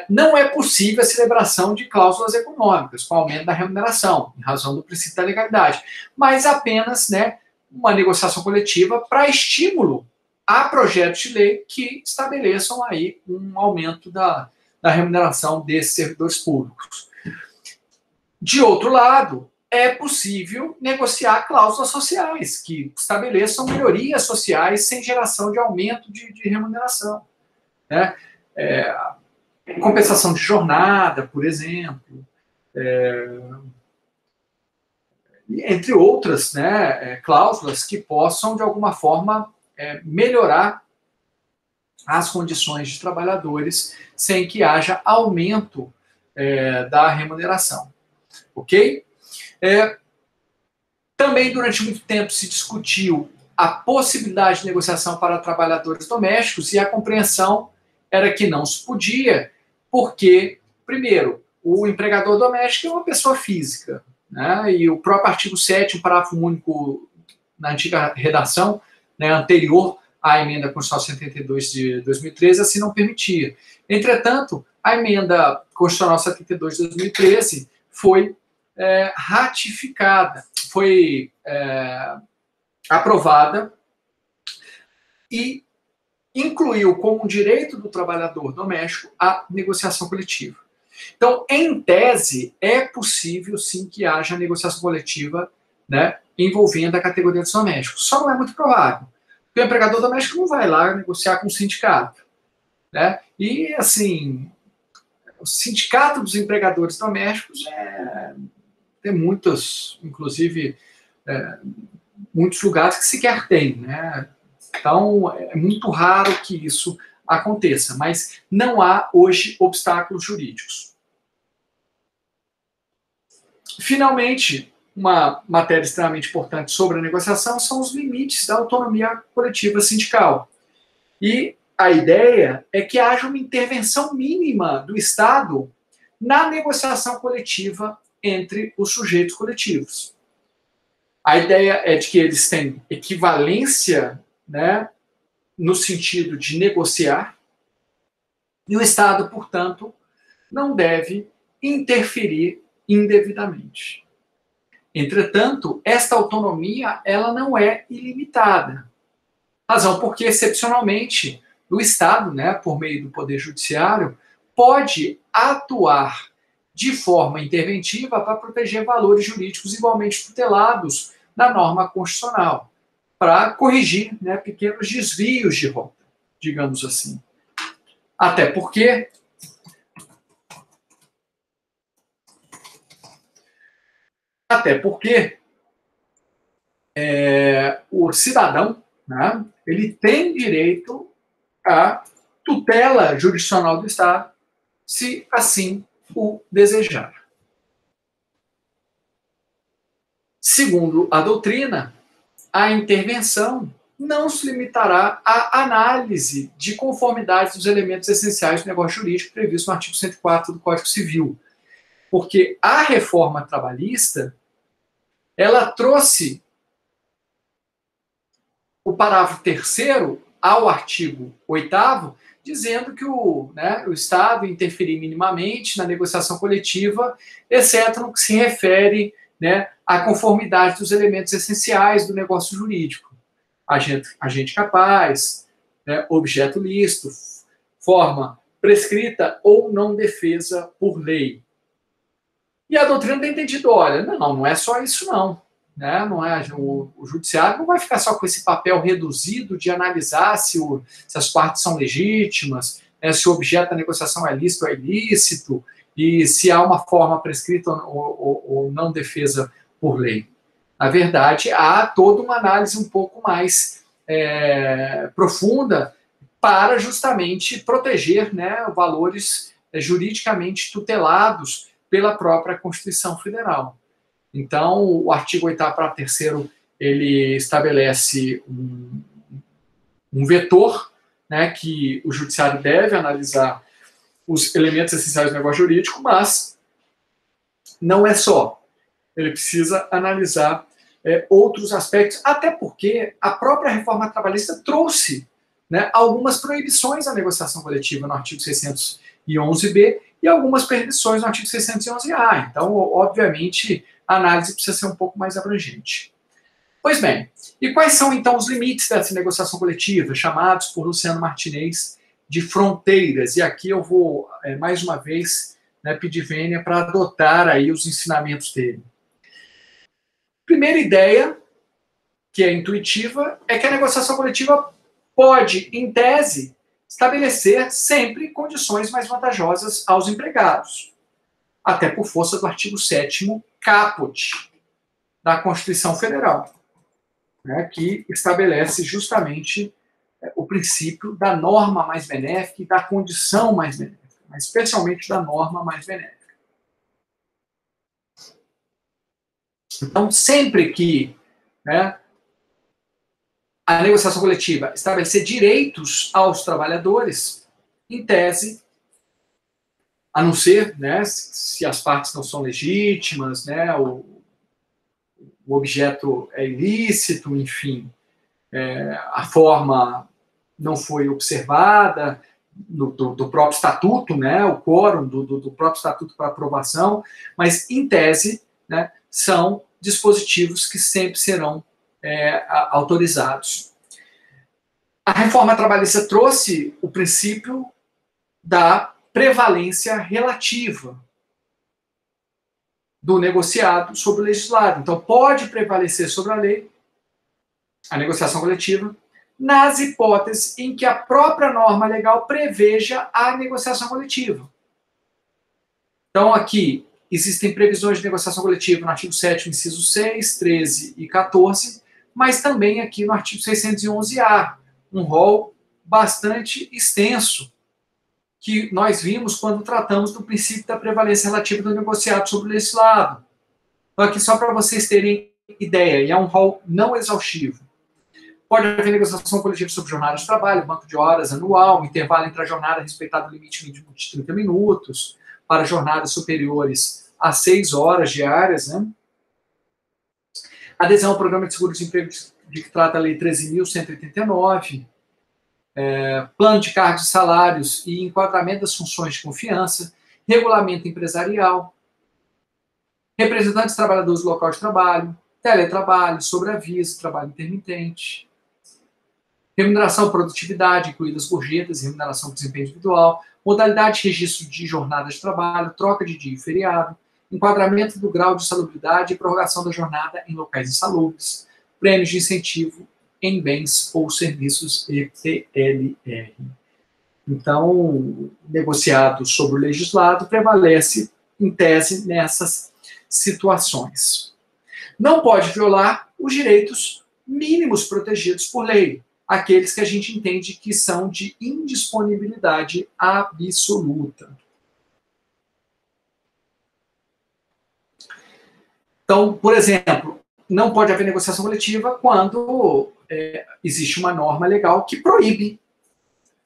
Não é possível a celebração de cláusulas econômicas com aumento da remuneração, em razão do princípio da legalidade, mas apenas, né, uma negociação coletiva para estímulo a projetos de lei que estabeleçam aí um aumento da remuneração desses servidores públicos. De outro lado, é possível negociar cláusulas sociais que estabeleçam melhorias sociais sem geração de aumento de remuneração, né? Compensação de jornada, por exemplo, entre outras, né, cláusulas que possam, de alguma forma, melhorar as condições de trabalhadores sem que haja aumento da remuneração. Ok? Também, durante muito tempo, se discutiu a possibilidade de negociação para trabalhadores domésticos e a compreensão era que não se podia, porque, primeiro, o empregador doméstico é uma pessoa física, né? E o próprio artigo 7º, parágrafo único, na antiga redação, né, anterior à emenda constitucional 72 de 2013, assim não permitia. Entretanto, a emenda constitucional 72 de 2013 foi ratificada, foi aprovada e incluiu como direito do trabalhador doméstico a negociação coletiva. Então, em tese, é possível sim que haja negociação coletiva, né, envolvendo a categoria dos domésticos. Só não é muito provável, porque o empregador doméstico não vai lá negociar com o sindicato, né? E, assim, o sindicato dos empregadores domésticos tem muitos, inclusive, muitos lugares que sequer tem, né? Então, é muito raro que isso aconteça, mas não há hoje obstáculos jurídicos. Finalmente, uma matéria extremamente importante sobre a negociação são os limites da autonomia coletiva sindical. E a ideia é que haja uma intervenção mínima do Estado na negociação coletiva entre os sujeitos coletivos. A ideia é de que eles têm equivalência, né, no sentido de negociar, e o Estado, portanto, não deve interferir indevidamente. Entretanto, esta autonomia ela não é ilimitada. Razão porque, excepcionalmente, o Estado, né, por meio do Poder Judiciário, pode atuar de forma interventiva para proteger valores jurídicos igualmente tutelados na norma constitucional, para corrigir, né, pequenos desvios de rota, digamos assim. Até porque o cidadão, né, ele tem direito à tutela jurisdicional do Estado, se assim o desejar. Segundo a doutrina, a intervenção não se limitará à análise de conformidade dos elementos essenciais do negócio jurídico previsto no artigo 104 do Código Civil. Porque a reforma trabalhista, ela trouxe o parágrafo 3º ao artigo 8º, dizendo que o Estado interferir minimamente na negociação coletiva, exceto no que se refere, à conformidade dos elementos essenciais do negócio jurídico. Agente capaz, objeto lícito, forma prescrita ou não defesa por lei. E a doutrina tem entendido, olha, não é só isso não. Não é, o judiciário não vai ficar só com esse papel reduzido de analisar se as partes são legítimas, se o objeto da negociação é lícito ou é ilícito, e se há uma forma prescrita ou não defesa por lei. Na verdade, há toda uma análise um pouco mais profunda para justamente proteger valores juridicamente tutelados pela própria Constituição Federal. Então, o artigo 8º, parágrafo 3º, ele estabelece um vetor, que o judiciário deve analisar os elementos essenciais do negócio jurídico, mas não é só. Ele precisa analisar outros aspectos, até porque a própria reforma trabalhista trouxe algumas proibições à negociação coletiva no artigo 611b e algumas permissões no artigo 611a. Então, obviamente, a análise precisa ser um pouco mais abrangente. Pois bem, e quais são então os limites dessa negociação coletiva, chamados por Luciano Martinez de fronteiras? E aqui eu vou, mais uma vez, pedir vênia para adotar aí os ensinamentos dele. Primeira ideia, que é intuitiva, é que a negociação coletiva pode, em tese, estabelecer sempre condições mais vantajosas aos empregados, até por força do artigo 7º caput da Constituição Federal, que estabelece justamente o princípio da norma mais benéfica e da condição mais benéfica, mas especialmente da norma mais benéfica. Então, sempre que a negociação coletiva estabelecer direitos aos trabalhadores, em tese, a não ser se as partes não são legítimas, o objeto é ilícito, enfim, a forma não foi observada do próprio estatuto, o quórum do próprio estatuto para aprovação, mas, em tese, são dispositivos que sempre serão autorizados. A reforma trabalhista trouxe o princípio da prevalência relativa do negociado sobre o legislado. Então, pode prevalecer sobre a lei, a negociação coletiva, nas hipóteses em que a própria norma legal preveja a negociação coletiva. Então, aqui, existem previsões de negociação coletiva no artigo 7º, inciso 6, 13 e 14, mas também aqui no artigo 611-A, um rol bastante extenso, que nós vimos quando tratamos do princípio da prevalência relativa do negociado sobre o legislado. Então, aqui só para vocês terem ideia, e é um rol não exaustivo. Pode haver negociação coletiva sobre jornada de trabalho, banco de horas anual, intervalo entre a jornada respeitado o limite mínimo de 30 minutos, para jornadas superiores a 6 horas diárias. Adesão ao programa de seguro-desemprego de que trata a Lei 13.189, plano de cargos e salários e enquadramento das funções de confiança, regulamento empresarial, representantes trabalhadores do local de trabalho, teletrabalho, sobreaviso, trabalho intermitente, remuneração produtividade, incluídas gorjetas, remuneração por desempenho individual, modalidade de registro de jornada de trabalho, troca de dia e feriado, enquadramento do grau de salubridade e prorrogação da jornada em locais insalubres, prêmios de incentivo em bens ou serviços EPLR. Então, negociado sobre o legislado prevalece, em tese, nessas situações. Não pode violar os direitos mínimos protegidos por lei, aqueles que a gente entende que são de indisponibilidade absoluta. Então, por exemplo, não pode haver negociação coletiva quando existe uma norma legal que proíbe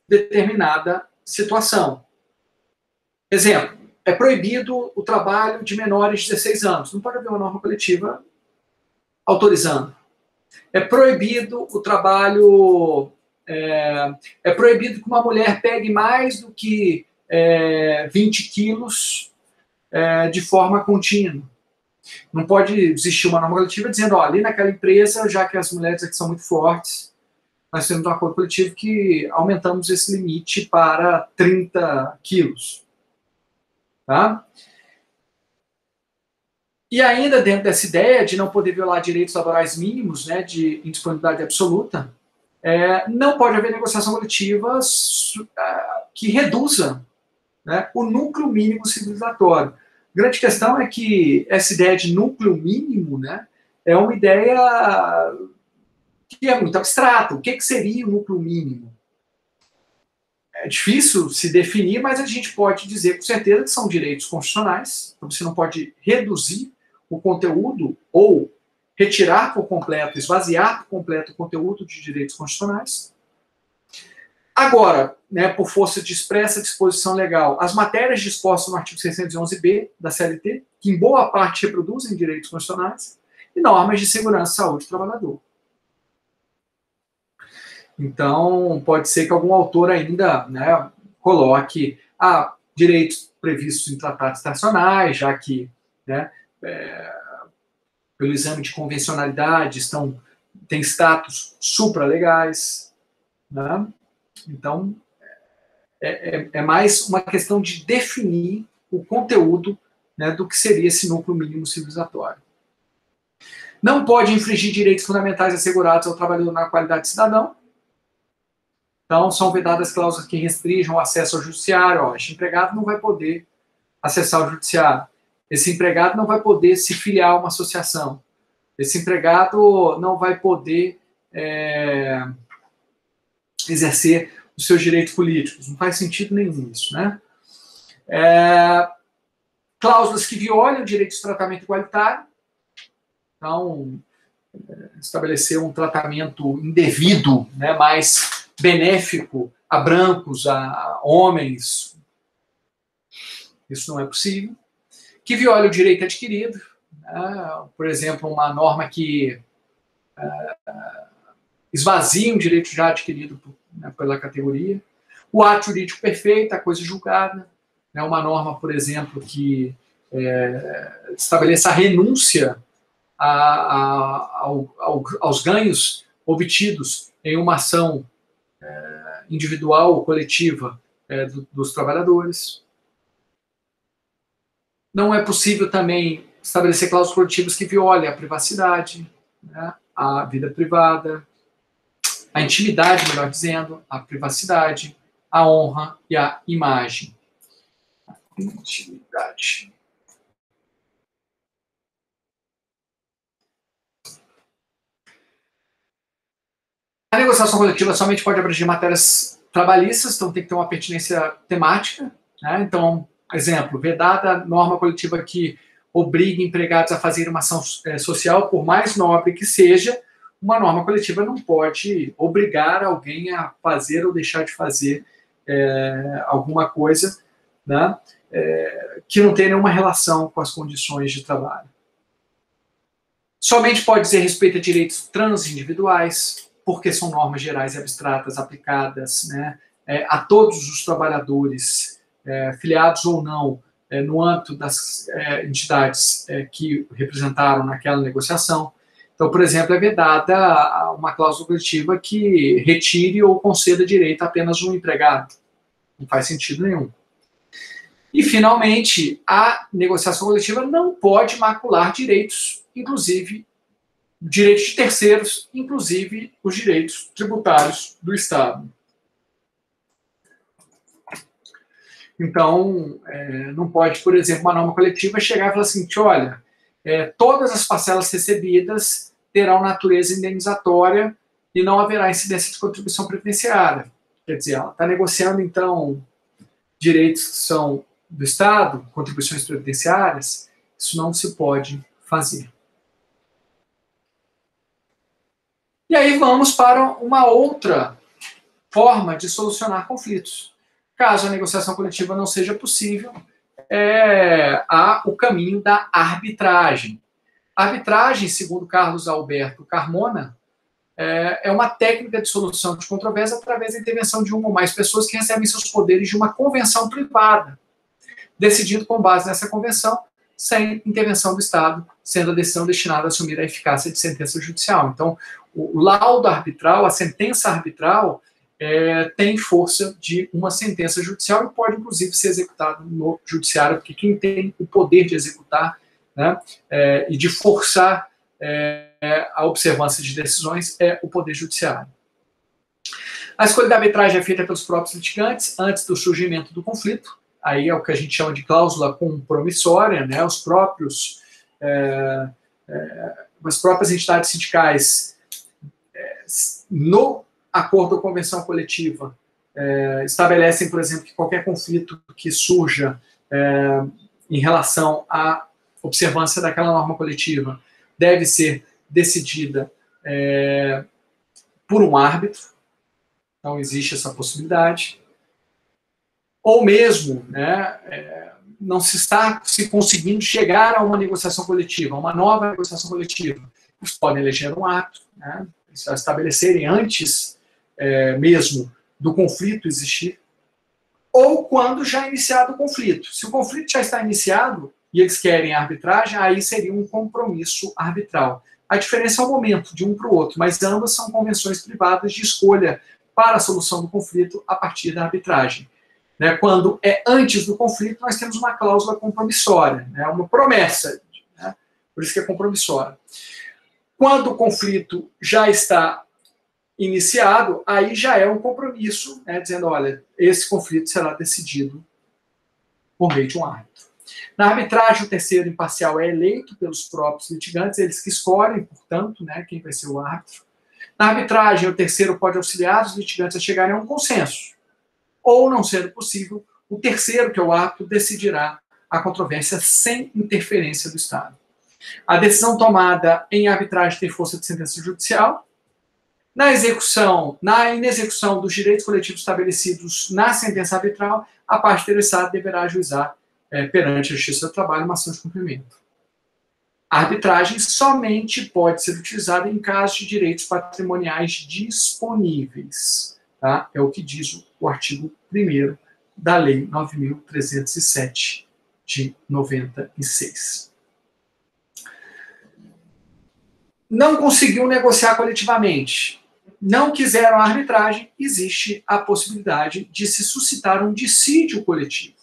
determinada situação. Exemplo, é proibido o trabalho de menores de 16 anos. Não pode haver uma norma coletiva autorizando. É proibido o trabalho... É proibido que uma mulher pegue mais do que 20 quilos de forma contínua. Não pode existir uma norma coletiva dizendo, ó, ali naquela empresa, já que as mulheres aqui são muito fortes, nós temos um acordo coletivo que aumentamos esse limite para 30 quilos. Tá? E ainda dentro dessa ideia de não poder violar direitos laborais mínimos, né, de indisponibilidade absoluta, não pode haver negociação coletiva que reduza, né, o núcleo mínimo civilizatório. A grande questão é que essa ideia de núcleo mínimo, né, é uma ideia que é muito abstrata. O que seria o núcleo mínimo? É difícil se definir, mas a gente pode dizer com certeza que são direitos constitucionais. Então você não pode reduzir o conteúdo ou retirar por completo, esvaziar por completo o conteúdo de direitos constitucionais. Agora, né, por força de expressa disposição legal, as matérias dispostas no artigo 611b da CLT, que em boa parte reproduzem direitos constitucionais, e normas de segurança e saúde do trabalhador. Então, pode ser que algum autor ainda, né, coloque direitos previstos em tratados internacionais, já que, né, pelo exame de convencionalidade têm status supralegais, né? Então, é mais uma questão de definir o conteúdo, né, do que seria esse núcleo mínimo civilizatório. Não pode infringir direitos fundamentais assegurados ao trabalhador na qualidade de cidadão. Então, são vedadas cláusulas que restringam o acesso ao judiciário. Este empregado não vai poder acessar o judiciário. Esse empregado não vai poder se filiar a uma associação. Esse empregado não vai poder exercer os seus direitos políticos. Não faz sentido nenhum isso, né? Cláusulas que violam o direito de tratamento igualitário. Então, estabelecer um tratamento indevido, né, mais benéfico a brancos, a homens, isso não é possível. Que viola o direito adquirido, né, por exemplo, uma norma que esvazia um direito já adquirido, né, pela categoria. O ato jurídico perfeito, a coisa julgada, né, uma norma, por exemplo, que estabeleça a renúncia aos ganhos obtidos em uma ação individual ou coletiva dos trabalhadores. Não é possível também estabelecer cláusulas coletivas que violem a privacidade, né, a vida privada, a intimidade, melhor dizendo, a privacidade, a honra e a imagem. Intimidade. A negociação coletiva somente pode abranger matérias trabalhistas, então tem que ter uma pertinência temática, né? Então, exemplo, vedada norma coletiva que obrigue empregados a fazer uma ação social, por mais nobre que seja, uma norma coletiva não pode obrigar alguém a fazer ou deixar de fazer alguma coisa, né, que não tenha nenhuma relação com as condições de trabalho. Somente pode dizer respeito a direitos transindividuais, porque são normas gerais e abstratas aplicadas, né, a todos os trabalhadores, filiados ou não, no âmbito das entidades que representaram naquela negociação. Então, por exemplo, é vedada uma cláusula coletiva que retire ou conceda direito a apenas um empregado. Não faz sentido nenhum. E, finalmente, a negociação coletiva não pode macular direitos, inclusive direitos de terceiros, inclusive os direitos tributários do Estado. Então, não pode, por exemplo, uma norma coletiva chegar e falar assim, olha, todas as parcelas recebidas terão natureza indenizatória e não haverá incidência de contribuição previdenciária. Quer dizer, ela está negociando, então, direitos que são do Estado, contribuições previdenciárias, isso não se pode fazer. E aí vamos para uma outra forma de solucionar conflitos. Caso a negociação coletiva não seja possível, há o caminho da arbitragem. A arbitragem, segundo Carlos Alberto Carmona, é uma técnica de solução de controvérsia através da intervenção de uma ou mais pessoas que recebem seus poderes de uma convenção privada, decidido com base nessa convenção, sem intervenção do Estado, sendo a decisão destinada a assumir a eficácia de sentença judicial. Então, o laudo arbitral, a sentença arbitral, tem força de uma sentença judicial e pode, inclusive, ser executado no judiciário, porque quem tem o poder de executar, né, e de forçar a observância de decisões é o poder judiciário. A escolha da arbitragem é feita pelos próprios litigantes antes do surgimento do conflito. Aí é o que a gente chama de cláusula compromissória, né? As próprias entidades sindicais, no acordo ou convenção coletiva, estabelecem, por exemplo, que qualquer conflito que surja em relação à observância daquela norma coletiva deve ser decidida por um árbitro. Então, existe essa possibilidade. Ou mesmo, né, não se está se conseguindo chegar a uma negociação coletiva, a uma nova negociação coletiva. Eles podem eleger um ato, né, se estabelecerem antes mesmo do conflito existir, ou quando já é iniciado o conflito. Se o conflito já está iniciado e eles querem arbitragem, aí seria um compromisso arbitral. A diferença é o momento de um para o outro, mas ambas são convenções privadas de escolha para a solução do conflito a partir da arbitragem. Quando é antes do conflito, nós temos uma cláusula compromissória, né, uma promessa, né, por isso que é compromissória. Quando o conflito já está iniciado, aí já é um compromisso, né, dizendo, olha, esse conflito será decidido por meio de um árbitro. Na arbitragem, o terceiro imparcial é eleito pelos próprios litigantes, eles que escolhem, portanto, né, quem vai ser o árbitro. Na arbitragem, o terceiro pode auxiliar os litigantes a chegarem a um consenso. Ou, não sendo possível, o terceiro, que é o árbitro, decidirá a controvérsia sem interferência do Estado. A decisão tomada em arbitragem tem força de sentença judicial. Na inexecução dos direitos coletivos estabelecidos na sentença arbitral, a parte interessada deverá ajuizar perante a Justiça do Trabalho uma ação de cumprimento. A arbitragem somente pode ser utilizada em casos de direitos patrimoniais disponíveis. Tá? É o que diz o artigo 1º da Lei 9.307 de 96. Não conseguiu negociar coletivamente, não quiseram a arbitragem, existe a possibilidade de se suscitar um dissídio coletivo.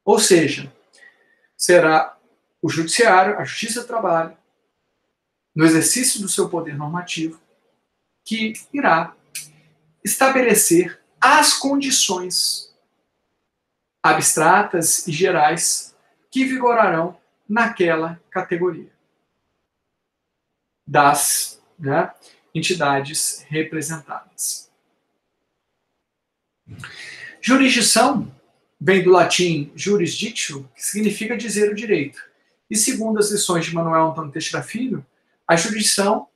Ou seja, será o judiciário, a Justiça do Trabalho, no exercício do seu poder normativo, que irá estabelecer as condições abstratas e gerais que vigorarão naquela categoria das entidades representadas. Jurisdição vem do latim jurisdictio, que significa dizer o direito. E segundo as lições de Manuel Antônio Teixeira Filho, a jurisdição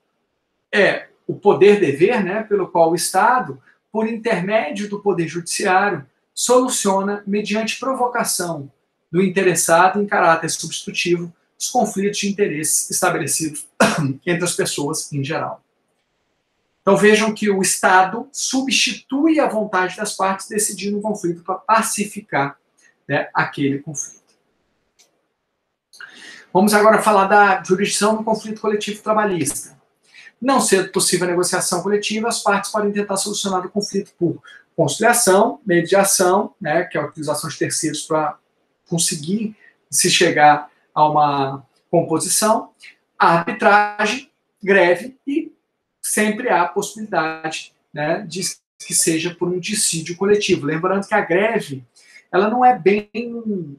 é o poder-dever, né, pelo qual o Estado, por intermédio do poder judiciário, soluciona, mediante provocação do interessado em caráter substitutivo, os conflitos de interesses estabelecidos entre as pessoas em geral. Então vejam que o Estado substitui a vontade das partes decidindo um conflito para pacificar, né, aquele conflito. Vamos agora falar da jurisdição no conflito coletivo trabalhista. Não sendo possível a negociação coletiva, as partes podem tentar solucionar o conflito por conciliação, mediação, né, que é a utilização de terceiros para conseguir se chegar a uma composição, arbitragem, greve e sempre há a possibilidade, né, de que seja por um dissídio coletivo. Lembrando que a greve ela não é bem um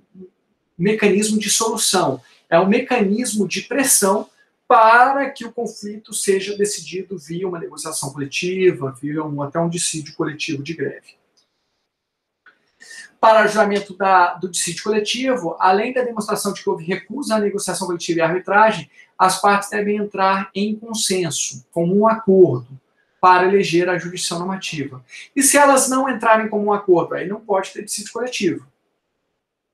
mecanismo de solução, é um mecanismo de pressão para que o conflito seja decidido via uma negociação coletiva, via até um dissídio coletivo de greve. Para o julgamento do dissídio coletivo, além da demonstração de que houve recusa à negociação coletiva e à arbitragem, as partes devem entrar em consenso, como um acordo, para eleger a jurisdição normativa. E se elas não entrarem como um acordo, aí não pode ter dissídio coletivo.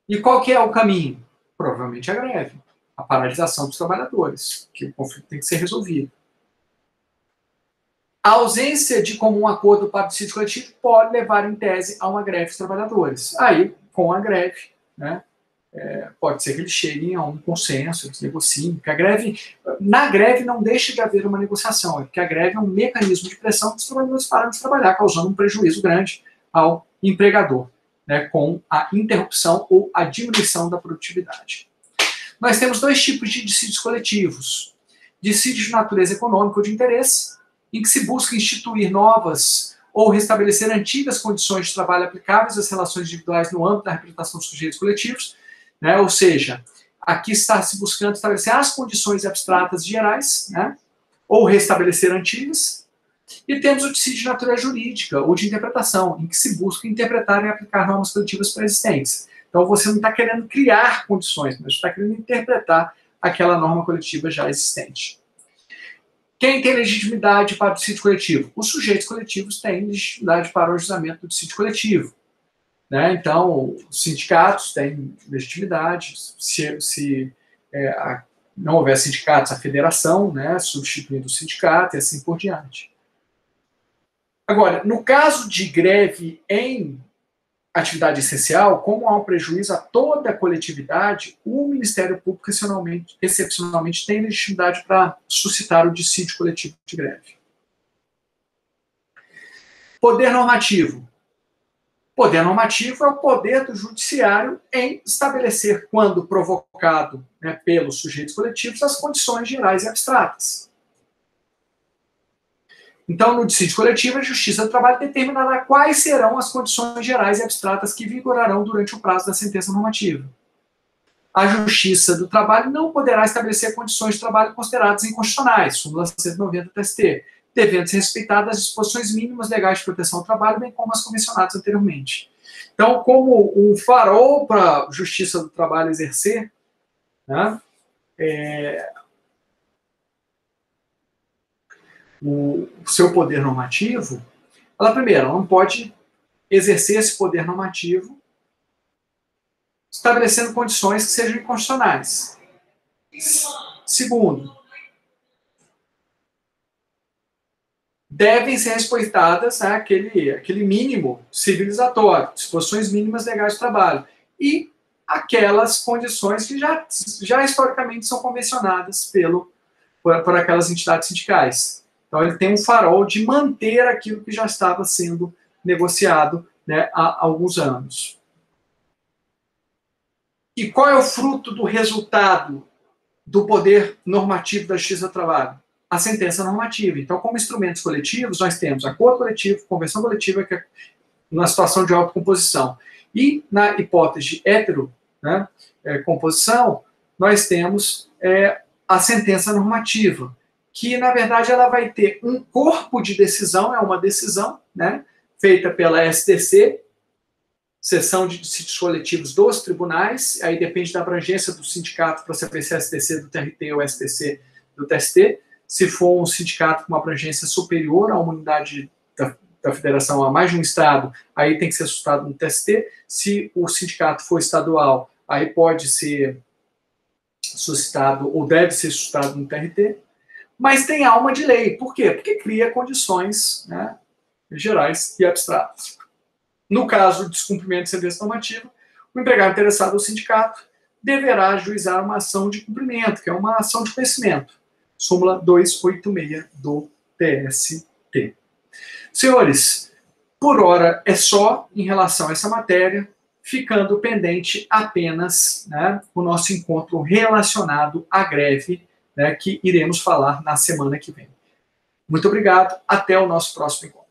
E qual que é o caminho? Provavelmente a greve, a paralisação dos trabalhadores, que o conflito tem que ser resolvido. A ausência de comum acordo para o dissídio coletivo pode levar, em tese, a uma greve dos trabalhadores. Aí, com a greve, né, pode ser que eles cheguem a um consenso, eles negociem, porque na greve não deixa de haver uma negociação, porque a greve é um mecanismo de pressão que os trabalhadores param de trabalhar, causando um prejuízo grande ao empregador, né, com a interrupção ou a diminuição da produtividade. Nós temos dois tipos de dissídios coletivos. Dissídio de natureza econômica ou de interesse, em que se busca instituir novas ou restabelecer antigas condições de trabalho aplicáveis às relações individuais no âmbito da representação dos sujeitos coletivos, né? Ou seja, aqui está se buscando estabelecer as condições abstratas gerais, né? Ou restabelecer antigas. E temos o dissídio de natureza jurídica ou de interpretação, em que se busca interpretar e aplicar normas coletivas pré-existentes. Então você não está querendo criar condições, mas está querendo interpretar aquela norma coletiva já existente. Quem tem legitimidade para o dissídio coletivo? Os sujeitos coletivos têm legitimidade para o ajuizamento do dissídio coletivo, né? Então, os sindicatos têm legitimidade. Se não houver sindicatos, a federação, né, substituindo o sindicato e assim por diante. Agora, no caso de greve em atividade essencial, como há um prejuízo a toda a coletividade, o Ministério Público excepcionalmente tem legitimidade para suscitar o dissídio coletivo de greve. Poder normativo. Poder normativo é o poder do judiciário em estabelecer, quando provocado, né, pelos sujeitos coletivos, as condições gerais e abstratas. Então, no dissídio coletivo, a Justiça do Trabalho determinará quais serão as condições gerais e abstratas que vigorarão durante o prazo da sentença normativa. A Justiça do Trabalho não poderá estabelecer condições de trabalho consideradas inconstitucionais, súmula 190 do TST, devendo ser respeitadas as disposições mínimas legais de proteção ao trabalho, bem como as convencionadas anteriormente. Então, como um farol para a Justiça do Trabalho exercer, né, o seu poder normativo, ela, primeiro, não pode exercer esse poder normativo estabelecendo condições que sejam inconstitucionais. Segundo, devem ser respeitadas, né, aquele mínimo civilizatório, disposições mínimas legais de trabalho, e aquelas condições que já historicamente são convencionadas por aquelas entidades sindicais. Então, ele tem um farol de manter aquilo que já estava sendo negociado, né, há alguns anos. E qual é o fruto do resultado do poder normativo da Justiça do Trabalho? A sentença normativa. Então, como instrumentos coletivos, nós temos acordo coletivo, convenção coletiva, que é na situação de autocomposição. E, na hipótese de hetero, né, composição, nós temos a sentença normativa, que, na verdade, ela vai ter um corpo de decisão, é uma decisão, né, feita pela STC, Seção de Dissídios Coletivos dos Tribunais, aí depende da abrangência do sindicato para saber se é STC do TRT ou STC do TST. Se for um sindicato com uma abrangência superior a uma unidade da federação, a mais de um estado, aí tem que ser suscitado no TST. Se o sindicato for estadual, aí pode ser suscitado ou deve ser suscitado no TRT. Mas tem alma de lei. Por quê? Porque cria condições, né, gerais e abstratas. No caso de descumprimento de sentença normativa, o empregado interessado ou sindicato deverá ajuizar uma ação de cumprimento, que é uma ação de conhecimento. Súmula 286 do TST. Senhores, por hora é só em relação a essa matéria, ficando pendente apenas, né, o nosso encontro relacionado à greve, né, que iremos falar na semana que vem. Muito obrigado, até o nosso próximo encontro.